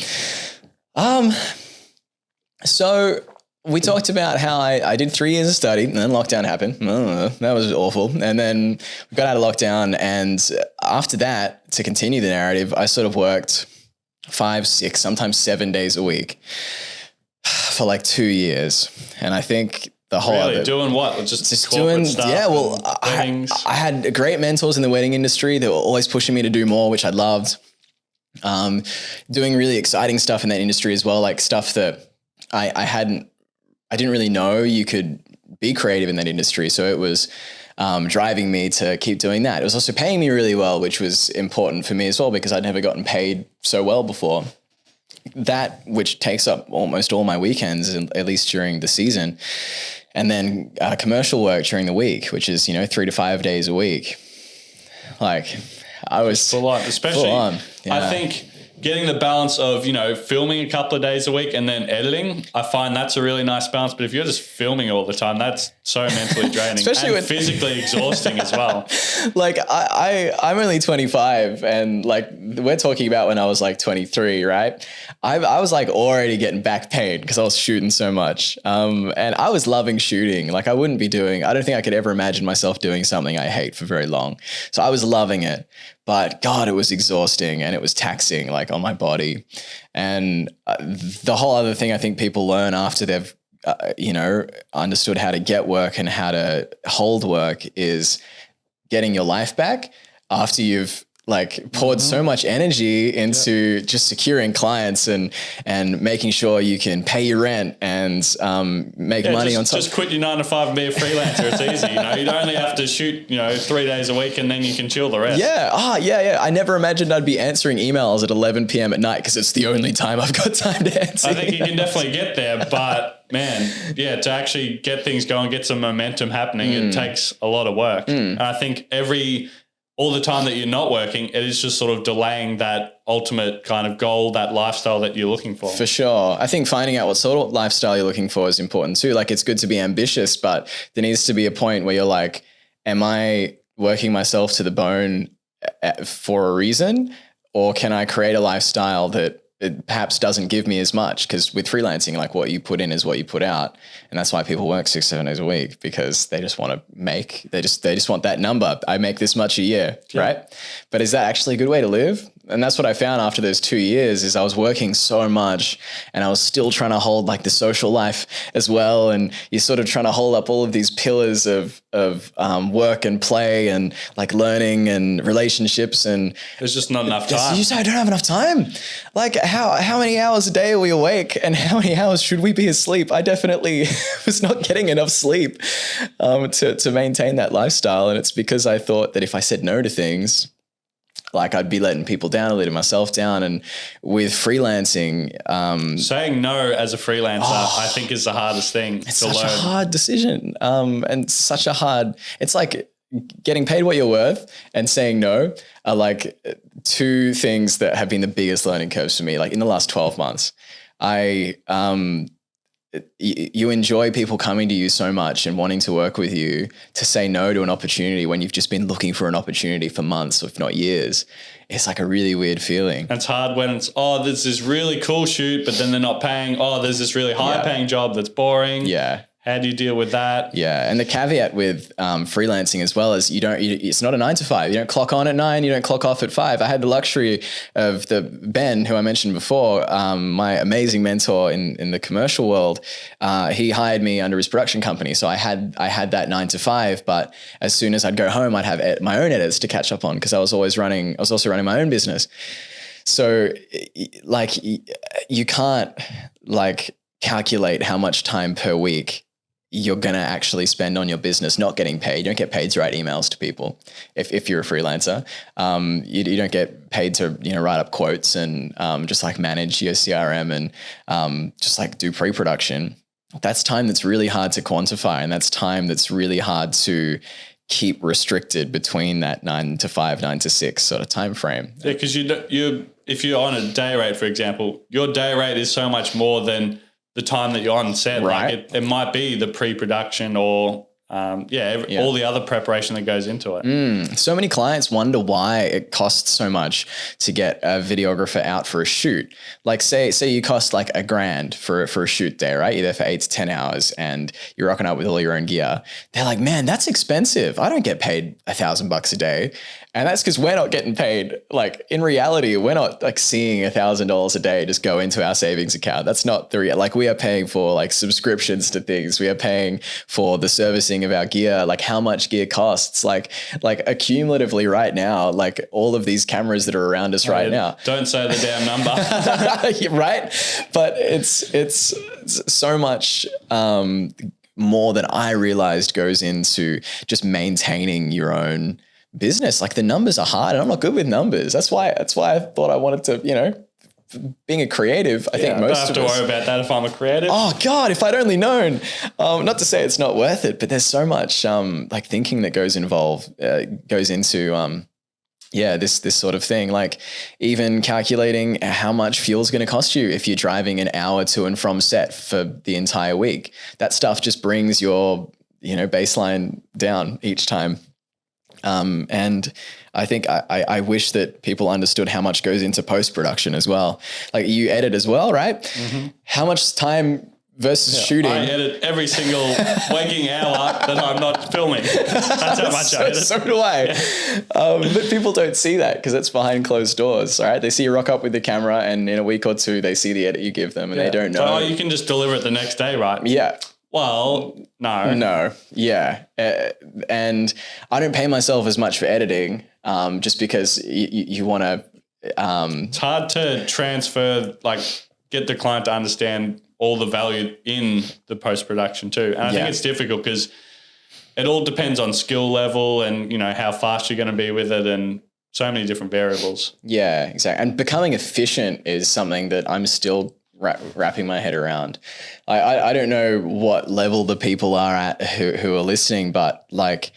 So we talked about how I did 3 years of study and then lockdown happened. That was awful. And then we got out of lockdown. And after that, to continue the narrative, I sort of worked 5, 6, sometimes 7 days a week for like 2 years. And I think the whole doing what? Just doing stuff. Yeah, well, I had great mentors in the wedding industry. They were always pushing me to do more, which I loved. Doing really exciting stuff in that industry as well, like stuff that I didn't really know you could be creative in that industry. So it was driving me to keep doing that. It was also paying me really well, which was important for me as well, because I'd never gotten paid so well before. That, which takes up almost all my weekends, at least during the season. And then commercial work during the week, which is, 3 to 5 days a week. Like I was full on, especially full on. Yeah. I think getting the balance of, filming a couple of days a week and then editing, I find that's a really nice balance. But if you're just filming all the time, that's so mentally draining especially and physically exhausting as well. Like I'm only 25 and like we're talking about when I was like 23, right? I was like already getting back pain because I was shooting so much. And I was loving shooting. Like I don't think I could ever imagine myself doing something I hate for very long. So I was loving it. But God, it was exhausting and it was taxing like on my body. And the whole other thing I think people learn after they've, understood how to get work and how to hold work is getting your life back after you've like poured so much energy into just securing clients and making sure you can pay your rent and make money on top. Just quit your 9 to 5 and be a freelancer. It's easy. You'd only have to shoot, 3 days a week and then you can chill the rest. Yeah. Yeah. I never imagined I'd be answering emails at 11 p.m. at night because it's the only time I've got time to answer. I think you can definitely get there, but man, to actually get things going, get some momentum happening, it takes a lot of work. And I think all the time that you're not working, it is just sort of delaying that ultimate kind of goal, that lifestyle that you're looking for. For sure. I think finding out what sort of lifestyle you're looking for is important too. Like it's good to be ambitious, but there needs to be a point where you're like, am I working myself to the bone for a reason? Or can I create a lifestyle that it perhaps doesn't give me as much? Because with freelancing, like what you put in is what you put out. And that's why people work 6-7 days a week, because they just want to they just want that number. I make this much a year, right? But is that actually a good way to live? And that's what I found after those 2 years is I was working so much and I was still trying to hold like the social life as well. And you're sort of trying to hold up all of these pillars of work and play and like learning and relationships. And there's just not enough time. You say I don't have enough time. Like how many hours a day are we awake and how many hours should we be asleep? I definitely was not getting enough sleep to maintain that lifestyle. And it's because I thought that if I said no to things, like I'd be letting people down, letting myself down. And with freelancing, saying no as a freelancer, I think is the hardest thing it's to learn. It's such a hard decision. And such a hard, it's like getting paid what you're worth and saying no are like two things that have been the biggest learning curves for me. Like in the last 12 months, you enjoy people coming to you so much and wanting to work with you, to say no to an opportunity when you've just been looking for an opportunity for months, if not years. It's like a really weird feeling. It's hard when it's, there's this really cool shoot, but then they're not paying. There's this really high paying job that's boring. Yeah. How do you deal with that? Yeah. And the caveat with freelancing as well is it's not a 9 to 5. You don't clock on at 9, you don't clock off at 5. I had the luxury of Ben, who I mentioned before, my amazing mentor in the commercial world. He hired me under his production company. So I had that 9 to 5, but as soon as I'd go home, I'd have my own edits to catch up on, because I was also running my own business. So like you can't like calculate how much time per week you're going to actually spend on your business not getting paid. You don't get paid to write emails to people if you're a freelancer. You don't get paid to, write up quotes and just like manage your CRM and just like do pre-production. That's time that's really hard to quantify, and that's time that's really hard to keep restricted between that 9 to 5, 9 to 6 sort of time frame. Yeah, because if you're on a day rate, for example, your day rate is so much more than the time that you're on set. Right. Like it might be the pre-production or all the other preparation that goes into it. So many clients wonder why it costs so much to get a videographer out for a shoot. Like say you cost like $1,000 for a shoot day, right? You're there for 8 to 10 hours and you're rocking up with all your own gear. They're like, man, that's expensive. I don't get paid $1,000 a day. And that's because we're not getting paid. Like in reality, we're not like seeing $1,000 a day just go into our savings account. That's not like we are paying for like subscriptions to things. We are paying for the servicing of our gear, like how much gear costs, like accumulatively right now, like all of these cameras that are around us right now. Don't say the damn number. Right. But it's so much more than I realized goes into just maintaining your own business. Like the numbers are hard and I'm not good with numbers. That's why I thought I wanted to, being a creative, I think most of us. I don't have to worry about that if I'm a creative. Oh God, if I'd only known. Not to say it's not worth it, but there's so much like thinking that goes into this sort of thing. Like even calculating how much fuel is going to cost you if you're driving an hour to and from set for the entire week. That stuff just brings your, baseline down each time. And I think I wish that people understood how much goes into post-production as well. Like you edit as well, right? Mm-hmm. How much time versus shooting? I edit every single waking hour that I'm not filming. That's how much I edit. So do I. Yeah. But people don't see that because it's behind closed doors, right? They see you rock up with the camera and in a week or two, they see the edit you give them and they don't know. Oh, you can just deliver it the next day, right? Yeah. Well, no. Yeah. And I don't pay myself as much for editing just because you want to. It's hard to transfer, like get the client to understand all the value in the post-production too. And I think it's difficult because it all depends on skill level and, how fast you're going to be with it and so many different variables. Yeah, exactly. And becoming efficient is something that I'm still wrapping my head around. I don't know what level the people are at who are listening, but like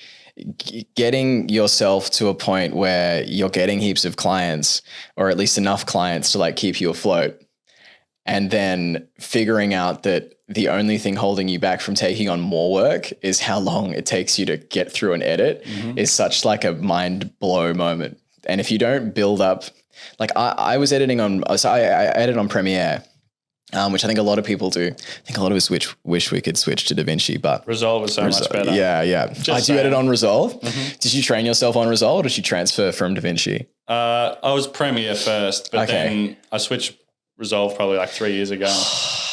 getting yourself to a point where you're getting heaps of clients or at least enough clients to like keep you afloat, and then figuring out that the only thing holding you back from taking on more work is how long it takes you to get through an edit is such like a mind blow moment. And if you don't build up, like I was editing on, so I edit on Premiere, which I think a lot of people do. I think a lot of us wish we could switch to DaVinci, but Resolve is so much better. Yeah. I do edit on Resolve. Mm-hmm. Did you train yourself on Resolve or did you transfer from DaVinci? I was Premiere first, but then I switched Resolve probably like 3 years ago.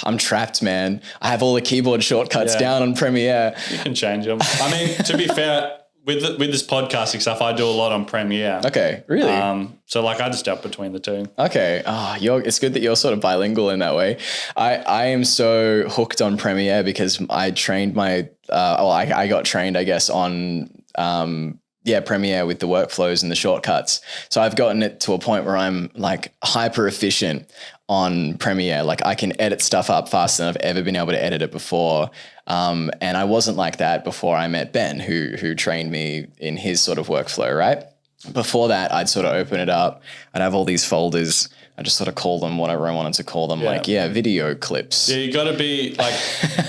I'm trapped, man. I have all the keyboard shortcuts down on Premiere. You can change them. I mean, to be fair, with this podcasting stuff, I do a lot on Premiere. Okay, really? So like I just jump between the two. Okay. It's good that you're sort of bilingual in that way. I am so hooked on Premiere because I trained I got trained, I guess, on Premiere with the workflows and the shortcuts. So I've gotten it to a point where I'm like hyper efficient on Premiere. Like I can edit stuff up faster than I've ever been able to edit it before. And I wasn't like that before I met Ben, who trained me in his sort of workflow, right? Before that, I'd sort of open it up. I'd have all these folders. I just sort of call them whatever I wanted to call them, video clips. Yeah, you got to be like,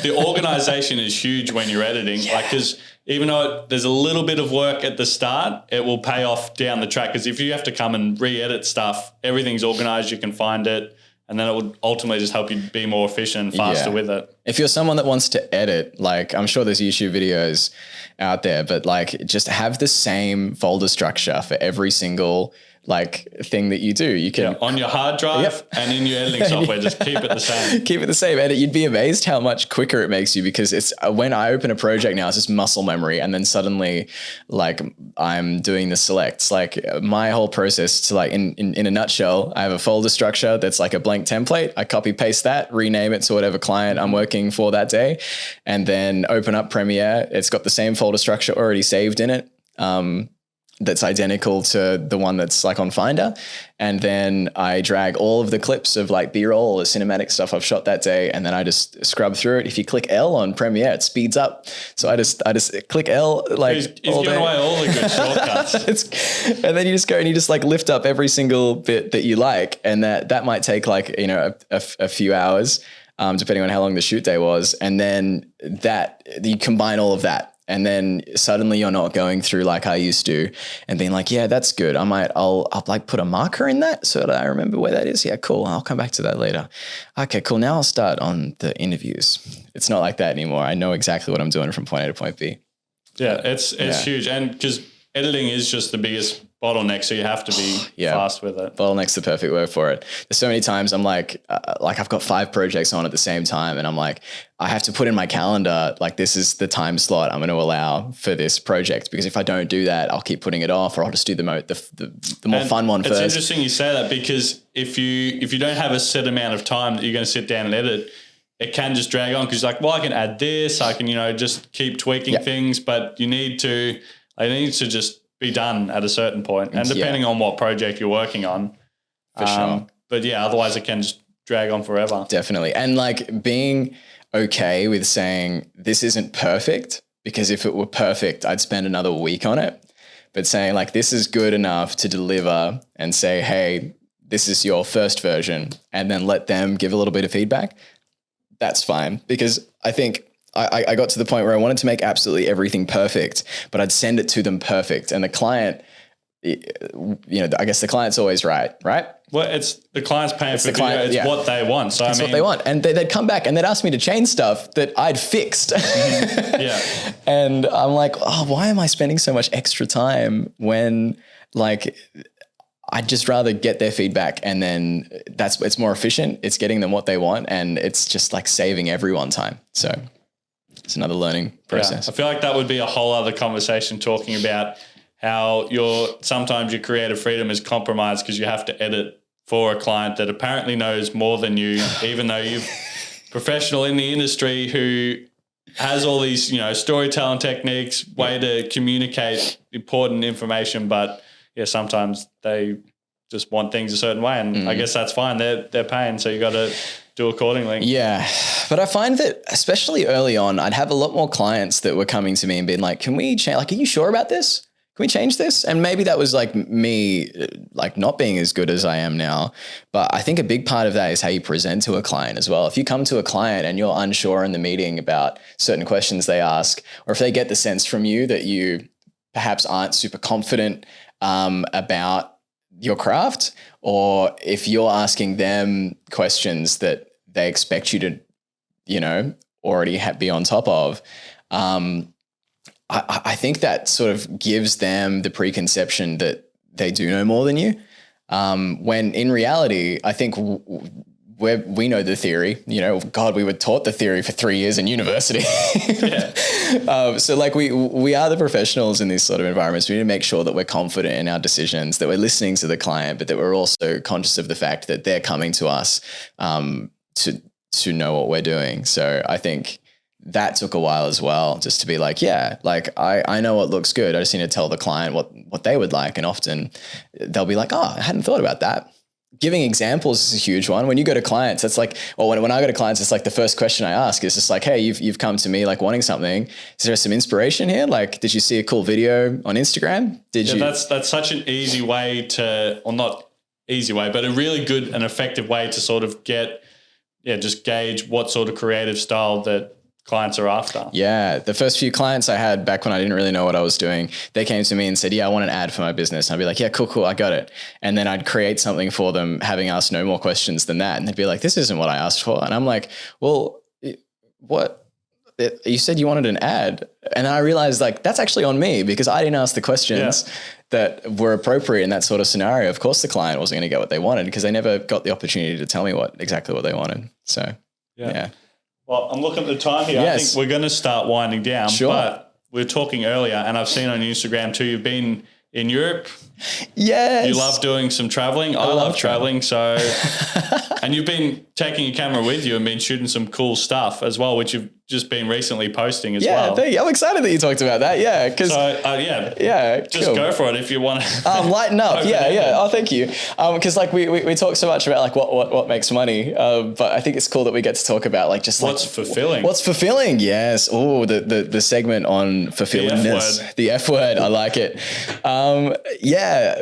the organization is huge when you're editing. Like, because even though there's a little bit of work at the start, it will pay off down the track. Because if you have to come and re-edit stuff, everything's organized, you can find it. and then it would ultimately just help you be more efficient and faster with it. If you're someone that wants to edit, like I'm sure there's YouTube videos out there, but like just have the same folder structure for every single like thing that you do. You can on your hard drive and in your editing software, just keep it the same. Keep it the same. And you'd be amazed how much quicker it makes you, because it's when I open a project now, it's just muscle memory. And then suddenly like I'm doing the selects, like my whole process to like in a nutshell, I have a folder structure that's like a blank template. I copy paste that, rename it to whatever client I'm working for that day, and then open up Premiere. It's got the same folder structure already saved in it. That's identical to the one that's like on Finder. And then I drag all of the clips of like B-roll or cinematic stuff I've shot that day. And then I just scrub through it. If you click L on Premiere, it speeds up. So I just click L like he's giving away all the good shortcuts. And then you just go and you just like lift up every single bit that you like. And that might take like, you know, a few hours, depending on how long the shoot day was. And then you combine all of that. And then suddenly you're not going through like I used to and being like, yeah, that's good. I'll like put a marker in that so that I remember where that is. Yeah, cool. I'll come back to that later. Okay, cool. Now I'll start on the interviews. It's not like that anymore. I know exactly what I'm doing from point A to point B. Yeah, it's huge. And because editing is just the biggest bottleneck, so you have to be fast with it. Bottleneck's the perfect word for it. There's so many times I'm like I've got 5 projects on at the same time, and I'm like, I have to put in my calendar, like this is the time slot I'm going to allow for this project, because if I don't do that, I'll keep putting it off, or I'll just do the more fun one first. It's interesting you say that, because if you don't have a set amount of time that you're going to sit down and edit, it can just drag on, because you're like, well, I can add this, I can, just keep tweaking things, but you need to just be done at a certain point, and depending on what project you're working on. For sure. But yeah, otherwise it can just drag on forever. Definitely. And like being okay with saying this isn't perfect, because if it were perfect, I'd spend another week on it. But saying like, this is good enough to deliver, and say, hey, this is your first version, and then let them give a little bit of feedback. That's fine. Because I think I got to the point where I wanted to make absolutely everything perfect, but I'd send it to them perfect. And the client, I guess the client's always right? Well, it's the client's paying for the video. It's what they want. So what they want. And they'd come back and they'd ask me to change stuff that I'd fixed. Mm-hmm. Yeah. And I'm like, oh, why am I spending so much extra time when like I'd just rather get their feedback, and then it's more efficient. It's getting them what they want, and it's just like saving everyone time. So it's another learning process. I feel like that would be a whole other conversation, talking about how sometimes your creative freedom is compromised because you have to edit for a client that apparently knows more than you, even though you're professional in the industry who has all these, storytelling techniques, way to communicate important information. But yeah, sometimes they just want things a certain way, and I guess that's fine. They're paying, so you got to do accordingly. Yeah. But I find that especially early on, I'd have a lot more clients that were coming to me and being like, can we change? Like, are you sure about this? Can we change this? And maybe that was like me, like not being as good as I am now. But I think a big part of that is how you present to a client as well. If you come to a client and you're unsure in the meeting about certain questions they ask, or if they get the sense from you that you perhaps aren't super confident about your craft, or if you're asking them questions that they expect you to, already be on top of, I think that sort of gives them the preconception that they do know more than you. When in reality, I think we know the theory, God, we were taught the theory for 3 years in university. So like we are the professionals in these sort of environments. We need to make sure that we're confident in our decisions, that we're listening to the client, but that we're also conscious of the fact that they're coming to us to know what we're doing. So I think that took a while as well, just to be like, I know what looks good. I just need to tell the client what they would like. And often they'll be like, oh, I hadn't thought about that. Giving examples is a huge one. When you go to clients, it's like, when I go to clients, it's like the first question I ask is just like, hey, you've come to me like wanting something. Is there some inspiration here? Like, did you see a cool video on Instagram? That's such an easy way or not easy way, but a really good and effective way to sort of just gauge what sort of creative style that clients are after. Yeah. The first few clients I had back when I didn't really know what I was doing, they came to me and said, yeah, I want an ad for my business. And I'd be like, yeah, cool. I got it. And then I'd create something for them, having asked no more questions than that. And they'd be like, this isn't what I asked for. And I'm like, well, what? You said you wanted an ad. And I realized like, that's actually on me because I didn't ask the questions that were appropriate in that sort of scenario. Of course the client wasn't going to get what they wanted because they never got the opportunity to tell me exactly what they wanted. So, yeah. Well, I'm looking at the time here. Yes. I think we're going to start winding down. Sure. But we were talking earlier, and I've seen on Instagram too, you've been in Europe. Yes. You love doing some traveling. I love traveling. So, and you've been taking your camera with you and been shooting some cool stuff as well, which you've just been recently posting as well. Yeah, I'm excited that you talked about that. Yeah, because just cool. go for it if you want to. Lighten up. Yeah. Oh, thank you. Because like we talk so much about like what makes money, but I think it's cool that we get to talk about like just what's fulfilling. What's fulfilling? Yes. Oh, the segment on fulfillingness. The F word. I like it.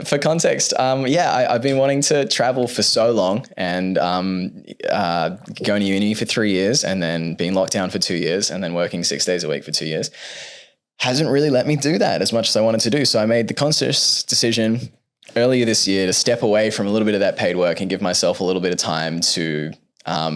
For context, I've been wanting to travel for so long and going to uni for 3 years and then being locked down for 2 years and then working 6 days a week for 2 years hasn't really let me do that as much as I wanted to do. So I made the conscious decision earlier this year to step away from a little bit of that paid work and give myself a little bit of time to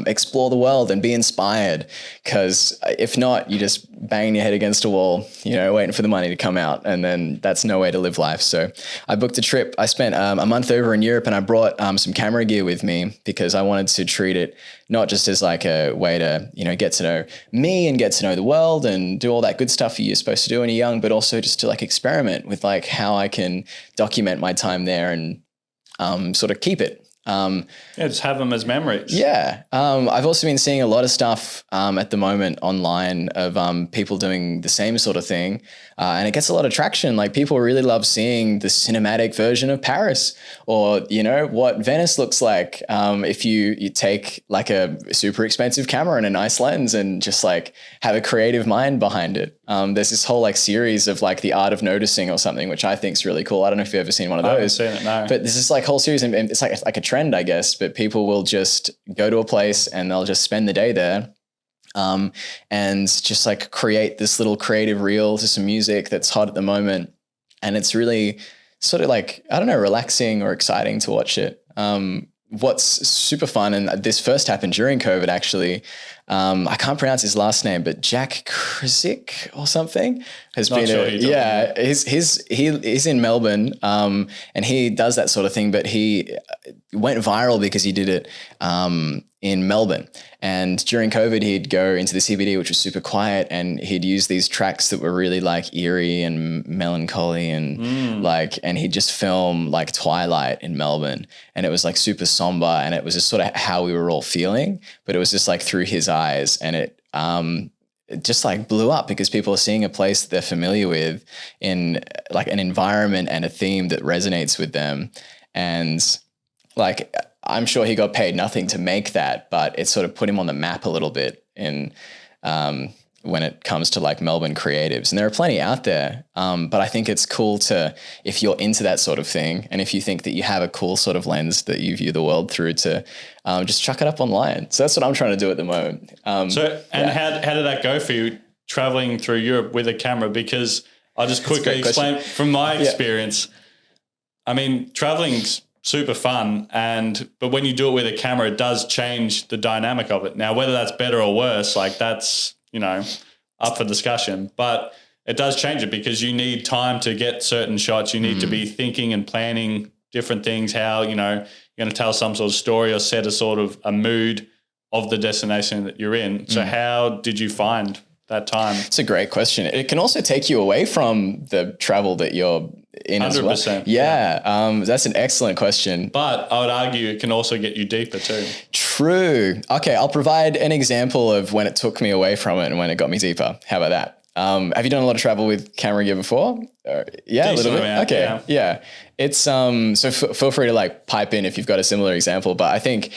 explore the world and be inspired. Because if not, you just bang your head against a wall, waiting for the money to come out. And then that's no way to live life. So I booked a trip. I spent a month over in Europe and I brought some camera gear with me because I wanted to treat it not just as like a way to, get to know me and get to know the world and do all that good stuff you're supposed to do when you're young, but also just to like experiment with like how I can document my time there and sort of keep it. Just have them as memories. Yeah. I've also been seeing a lot of stuff at the moment online of people doing the same sort of thing. And it gets a lot of traction. Like people really love seeing the cinematic version of Paris or, what Venice looks like if you take like a super expensive camera and a nice lens and just like have a creative mind behind it. There's this whole like series of like the art of noticing or something, which I think is really cool. I don't know if you've ever seen one of those. I haven't seen it, no. But this is like whole series and it's like a trend, I guess, but people will just go to a place and they'll just spend the day there. And just like create this little creative reel to some music that's hot at the moment. And it's really sort of like, I don't know, relaxing or exciting to watch it. What's super fun, and this first happened during COVID actually. I can't pronounce his last name, but Jack Krzik or something has Not been sure he's in Melbourne, and he does that sort of thing, but he went viral because he did it in Melbourne. And during COVID, he'd go into the CBD, which was super quiet, and he'd use these tracks that were really like eerie and melancholy and and he'd just film like twilight in Melbourne. And it was like super somber, and it was just sort of how we were all feeling, but it was just like through his eyes, and it just like blew up because people are seeing a place that they're familiar with in like an environment and a theme that resonates with them. And like, I'm sure he got paid nothing to make that, but it sort of put him on the map a little bit in when it comes to like Melbourne creatives. And there are plenty out there, but I think it's cool to, if you're into that sort of thing, and if you think that you have a cool sort of lens that you view the world through, to just chuck it up online. So that's what I'm trying to do at the moment. How did that go for you traveling through Europe with a camera? Because I'll just quickly explain from my experience. I mean, traveling's super fun, but when you do it with a camera, it does change the dynamic of it. Now, whether that's better or worse, like that's, up for discussion, but it does change it because you need time to get certain shots. You need to be thinking and planning different things, how, you're going to tell some sort of story or set a sort of a mood of the destination that you're in. So how did you find that time? It's a great question. It can also take you away from the travel that you're in 100%, as well. Yeah. That's an excellent question. But I would argue it can also get you deeper too. True. Okay. I'll provide an example of when it took me away from it and when it got me deeper. How about that? Have you done a lot of travel with camera gear before? Yeah, a little bit. Okay. Yeah. It's, so feel free to like pipe in if you've got a similar example, but I think,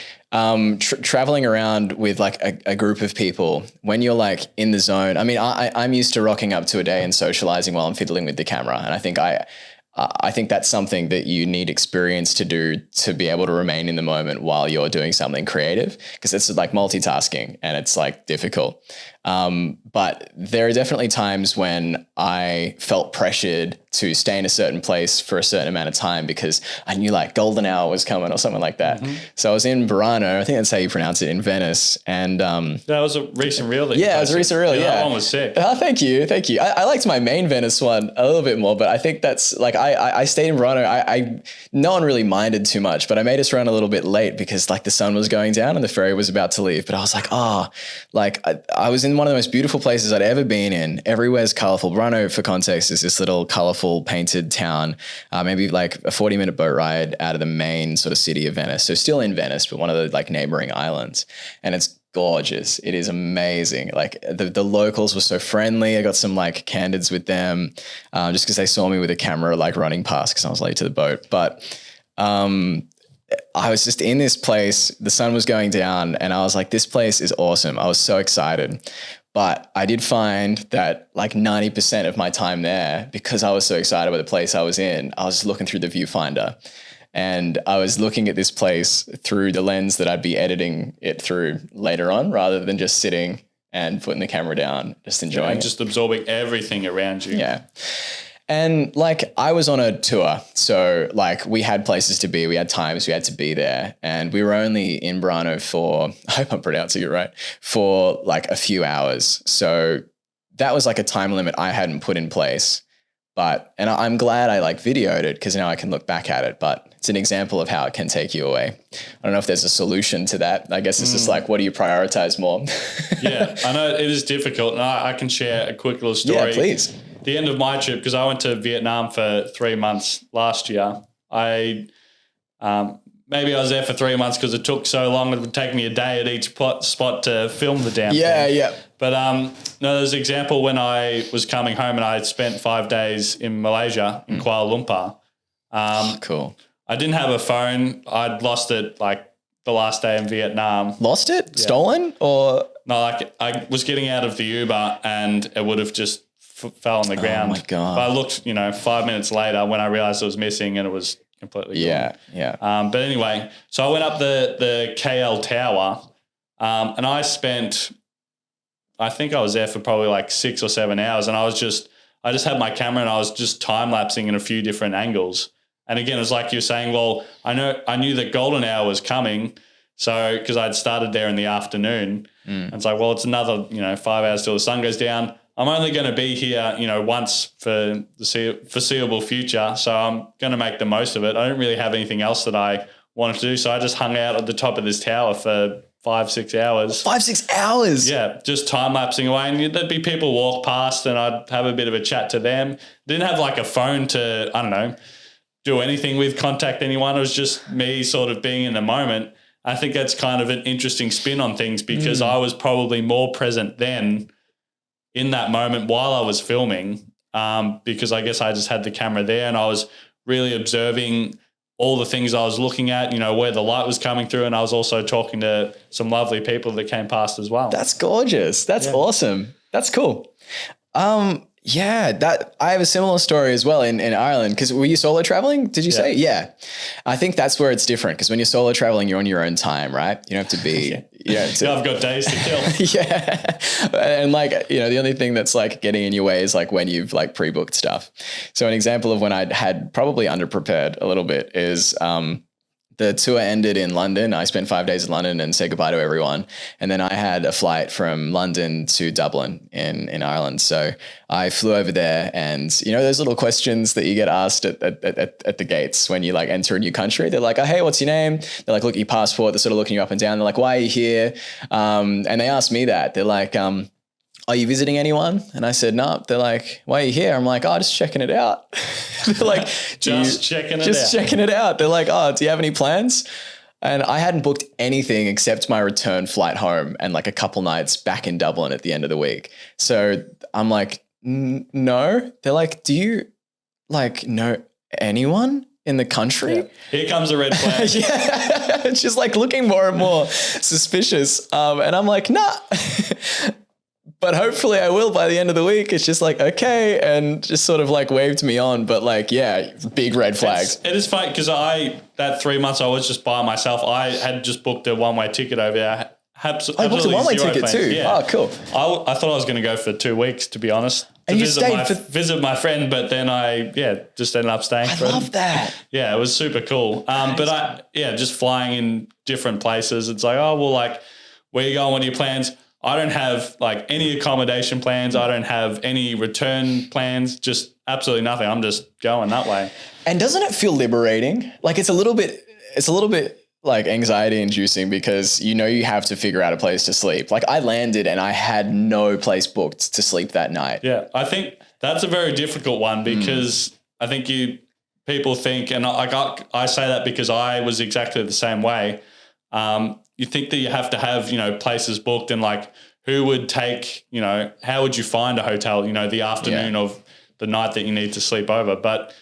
traveling around with like a group of people, when you're like in the zone, I mean, I'm used to rocking up to a day and socializing while I'm fiddling with the camera. And I think that's something that you need experience to do to be able to remain in the moment while you're doing something creative, because it's like multitasking and it's like difficult. But there are definitely times when I felt pressured to stay in a certain place for a certain amount of time because I knew like golden hour was coming or something like that. So I was in Burano, I think that's how you pronounce it, in Venice. And that was a recent reel that it was a recent reel. Yeah, that one was sick. Oh, thank you. I liked my main Venice one a little bit more, but I think that's like I stayed in Burano. I no one really minded too much, but I made us run a little bit late because like the sun was going down and the ferry was about to leave. But I was like, I was in one of the most beautiful places I'd ever been in. Everywhere's colorful. Burano, for context, is this little colorful painted town, maybe like a 40-minute boat ride out of the main sort of city of Venice. So still in Venice, but one of the like neighboring islands. And it's gorgeous. It is amazing. Like the locals were so friendly. I got some like candids with them just because they saw me with a camera like running past because I was late to the boat. But I was just in this place, the sun was going down and I was like, this place is awesome. I was so excited. But I did find that like 90% of my time there, because I was so excited about the place I was in, I was looking through the viewfinder and I was looking at this place through the lens that I'd be editing it through later on, rather than just sitting and putting the camera down, just enjoying it. Just absorbing everything around you. Yeah. And like I was on a tour, so like we had places to be, we had times we had to be there, and we were only in Burano for, I hope I'm pronouncing it right, for like a few hours. So that was like a time limit I hadn't put in place. And I'm glad I like videoed it because now I can look back at it, but it's an example of how it can take you away. I don't know if there's a solution to that. I guess it's just like, what do you prioritize more? Yeah, I know it is difficult, and I can share a quick little story. Yeah, please. The end of my trip, because I went to Vietnam for 3 months last year. Maybe I was there for 3 months because it took so long. It would take me a day at each spot to film the damn thing. Yeah. But no, there's an example when I was coming home and I had spent 5 days in Malaysia, in Kuala Lumpur. Cool. I didn't have a phone. I'd lost it like the last day in Vietnam. Lost it? Yeah. Stolen? Or? No, like I was getting out of the Uber and it would have just fell on the ground. Oh my God. But I looked, 5 minutes later when I realized it was missing and it was completely gone. Yeah. But anyway, so I went up the KL Tower and I think I was there for probably like 6 or 7 hours, and I just had my camera and I was just time lapsing in a few different angles. And again, it's like you're saying, well, I knew that golden hour was coming. So, because I'd started there in the afternoon, and it's like, well, it's another, 5 hours till the sun goes down. I'm only going to be here, once for the foreseeable future. So I'm going to make the most of it. I don't really have anything else that I wanted to do. So I just hung out at the top of this tower for 5-6 hours. 5-6 hours? Yeah, just time-lapsing away. And there'd be people walk past and I'd have a bit of a chat to them. Didn't have like a phone to, I don't know, do anything with, contact anyone. It was just me sort of being in the moment. I think that's kind of an interesting spin on things because I was probably more present then in that moment while I was filming, because I guess I just had the camera there and I was really observing all the things I was looking at, where the light was coming through, and I was also talking to some lovely people that came past as well. That's gorgeous. That's awesome. That's cool. Yeah, I have a similar story as well in Ireland. Because were you solo traveling? Did you say? Yeah. I think that's where it's different because when you're solo traveling, you're on your own time, right? You don't have to be. I've got days to kill. Yeah, and like the only thing that's like getting in your way is like when you've like pre-booked stuff. So an example of when I had probably underprepared a little bit is the tour ended in London. I spent 5 days in London and said goodbye to everyone. And then I had a flight from London to Dublin in Ireland. So I flew over there and, those little questions that you get asked at the gates when you like enter a new country. They're like, oh, hey, what's your name? They're like, look at your passport. They're sort of looking you up and down. They're like, why are you here? And they asked me that. They're like, are you visiting anyone? And I said, no. They're like, why are you here? I'm like, oh, just checking it out. They're like, just checking it out. They're like, oh, do you have any plans? And I hadn't booked anything except my return flight home and like a couple nights back in Dublin at the end of the week. So I'm like, no. They're like, do you like know anyone in the country? Yeah. Here comes a red flag. Yeah. She's like looking more and more suspicious. And I'm like, nah. But hopefully I will by the end of the week. It's just like, okay. And just sort of like waved me on. But like, yeah, big red flags. It is funny because that 3 months I was just by myself. I had just booked a one-way ticket over there. I booked a one-way zero ticket plans. too. Yeah. Oh, cool. I thought I was going to go for 2 weeks, to be honest. And you stayed visit my friend, but then I just ended up staying. I love that. Yeah, it was super cool. But just flying in different places. It's like, oh well, like where you going? What are your plans? I don't have like any accommodation plans. I don't have any return plans. Just absolutely nothing. I'm just going that way. And doesn't it feel liberating? Like it's a little bit like anxiety inducing because you have to figure out a place to sleep. Like I landed and I had no place booked to sleep that night. Yeah, I think that's a very difficult one because I think people think, and I say that because I was exactly the same way. You think that you have to have, places booked and like who would take, how would you find a hotel, the afternoon of the night that you need to sleep over. But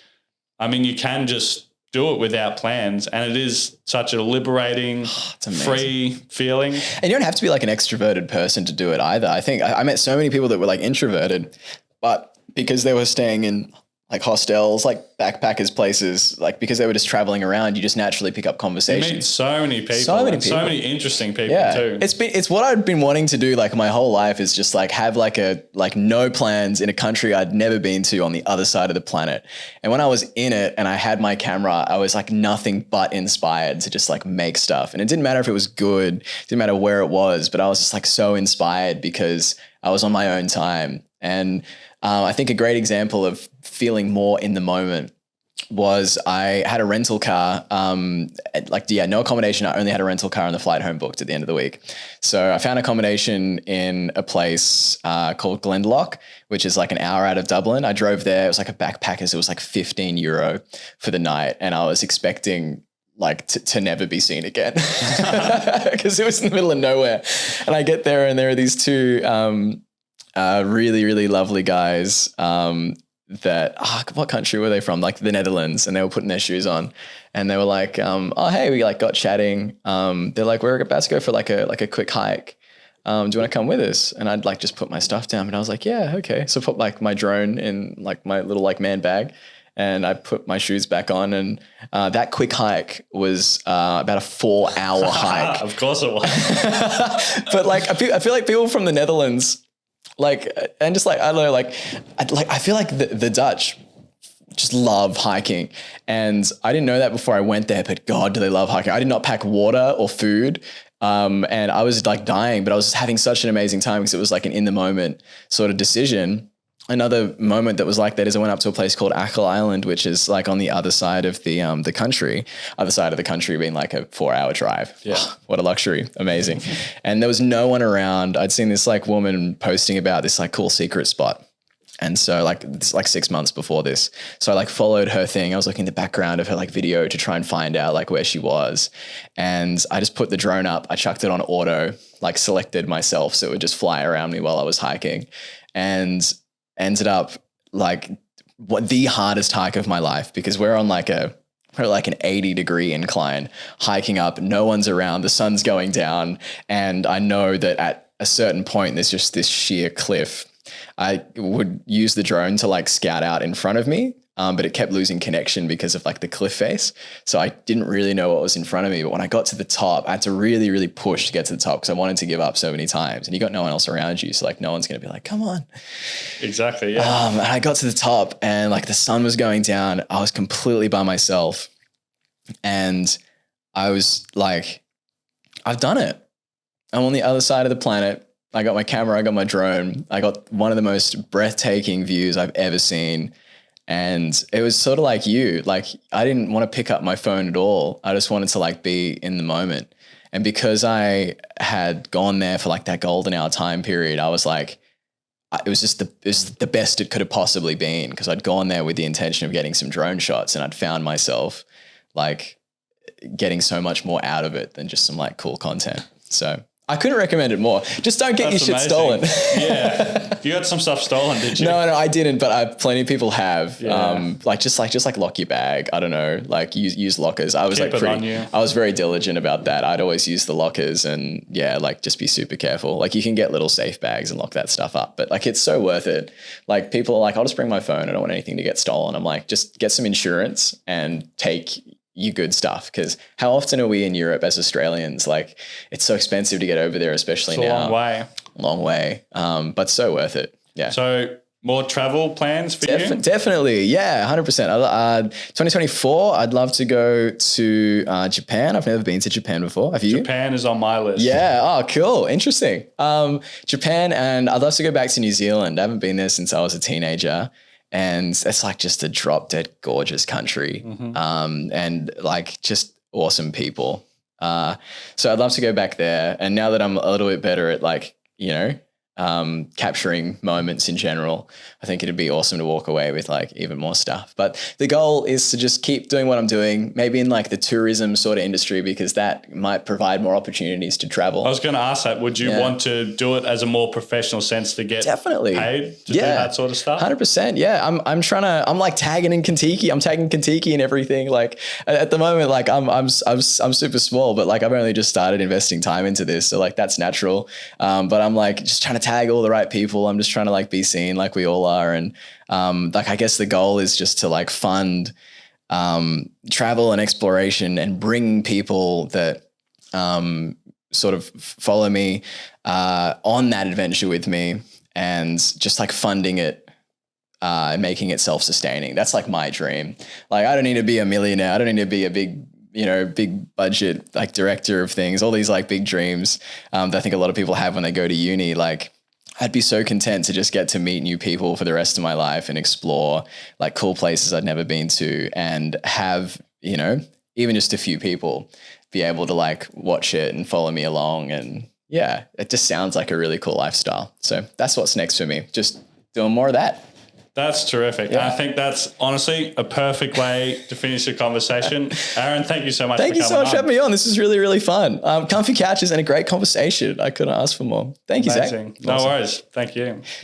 I mean, you can just do it without plans. And it is such a liberating, free feeling. And you don't have to be like an extroverted person to do it either. I think I met so many people that were like introverted, but because they were staying in like hostels, like backpackers places, like because they were just traveling around, you just naturally pick up conversations. You meet so many people. So many interesting people too. It's what I've been wanting to do like my whole life is just like have like no plans in a country I'd never been to on the other side of the planet. And when I was in it and I had my camera, I was like nothing but inspired to just like make stuff. And it didn't matter if it was good, it didn't matter where it was, but I was just like so inspired because I was on my own time. And I think a great example of feeling more in the moment was I had a rental car, no accommodation. I only had a rental car and the flight home booked at the end of the week. So I found accommodation in a place called Glendalough, which is like an hour out of Dublin. I drove there. It was like a backpackers. It was like €15 for the night. And I was expecting like to never be seen again because it was in the middle of nowhere. And I get there and there are these two really, really lovely guys what country were they from? Like the Netherlands. And they were putting their shoes on and they were like, oh, hey, we like got chatting. They're like, we're about to go for like a quick hike. Do you want to come with us? And I'd like just put my stuff down and I was like, yeah, okay. So I put like my drone in like my little like man bag and I put my shoes back on and that quick hike was about a 4-hour hike. Of course it was. But like, I feel like people from the Netherlands, like, and just like, I don't know, I feel like the Dutch just love hiking. And I didn't know that before I went there, but God, do they love hiking. I did not pack water or food. And I was like dying, but I was just having such an amazing time because it was like an in the moment sort of decision. Another moment that was like that is I went up to a place called Achill Island, which is like on the other side of the country, other side of the country being like a 4-hour drive. Yeah. What a luxury. Amazing. And there was no one around. I'd seen this like woman posting about this like cool secret spot. And so like, it's like 6 months before this. So I like followed her thing. I was looking at the background of her like video to try and find out like where she was. And I just put the drone up. I chucked it on auto, like selected myself. So it would just fly around me while I was hiking and ended up like the hardest hike of my life because we're on like an 80-degree incline hiking up. No one's around. The sun's going down. And I know that at a certain point, there's just this sheer cliff. I would use the drone to like scout out in front of me. But it kept losing connection because of like the cliff face. So I didn't really know what was in front of me. But when I got to the top, I had to really, really push to get to the top because I wanted to give up so many times. And you got no one else around you. So like no one's going to be like, come on. Exactly, yeah. And I got to the top and like the sun was going down. I was completely by myself. And I was like, I've done it. I'm on the other side of the planet. I got my camera, I got my drone. I got one of the most breathtaking views I've ever seen. And it was sort of like you, like I didn't want to pick up my phone at all. I just wanted to like be in the moment. And because I had gone there for like that golden hour time period, I was like, it was the best it could have possibly been because I'd gone there with the intention of getting some drone shots and I'd found myself like getting so much more out of it than just some like cool content. So I couldn't recommend it more. Just don't get your shit stolen. Yeah. You got some stuff stolen, did you? No, I didn't, but plenty of people have. Yeah. Just lock your bag. I don't know, like use lockers. I was Keep it on you. I was very diligent about that. I'd always use the lockers and like just be super careful. Like you can get little safe bags and lock that stuff up, but like it's so worth it. Like people are like, I'll just bring my phone. I don't want anything to get stolen. I'm like, just get some insurance and take you good stuff. Because how often are we in Europe as Australians? Like, it's so expensive to get over there, especially It's a now. long way. But so worth it. Yeah. So more travel plans for you? Definitely. Yeah, 100%. 2024, I'd love to go to Japan. I've never been to Japan before. Have you? Japan is on my list. Yeah. Oh, cool. Interesting. Japan, and I'd love to go back to New Zealand. I haven't been there since I was a teenager. And it's like just a drop dead gorgeous country. And like just awesome people. So I'd love to go back there. And now that I'm a little bit better at like, you know, capturing moments in general, I think it'd be awesome to walk away with like even more stuff. But the goal is to just keep doing what I'm doing, maybe in like the tourism sort of industry, because that might provide more opportunities to travel. I was going to ask that. Would you want to do it as a more professional sense to get definitely paid to do that sort of stuff? 100%. Yeah. I'm like tagging in Kentucky. I'm tagging Kentucky and everything. Like at the moment, like I'm super small, but like I've only just started investing time into this. So like that's natural. But I'm like just trying to tag all the right people. I'm just trying to like be seen like we all are. And like I guess the goal is just to like fund travel and exploration and bring people that sort of follow me on that adventure with me, and just like funding it, making it self-sustaining. That's like my dream. Like I don't need to be a millionaire. I don't need to be a big budget like director of things, all these like big dreams that I think a lot of people have when they go to uni. Like I'd be so content to just get to meet new people for the rest of my life and explore like cool places I'd never been to, and have, you know, even just a few people be able to like watch it and follow me along. And yeah, it just sounds like a really cool lifestyle. So that's what's next for me. Just doing more of that. That's terrific. Yeah. And I think that's honestly a perfect way to finish the conversation. Aaron, thank you so much. Thank you so much for having me on. This is really, really fun. Comfy couches and a great conversation. I couldn't ask for more. Thank you, Zach. No worries. Thank you.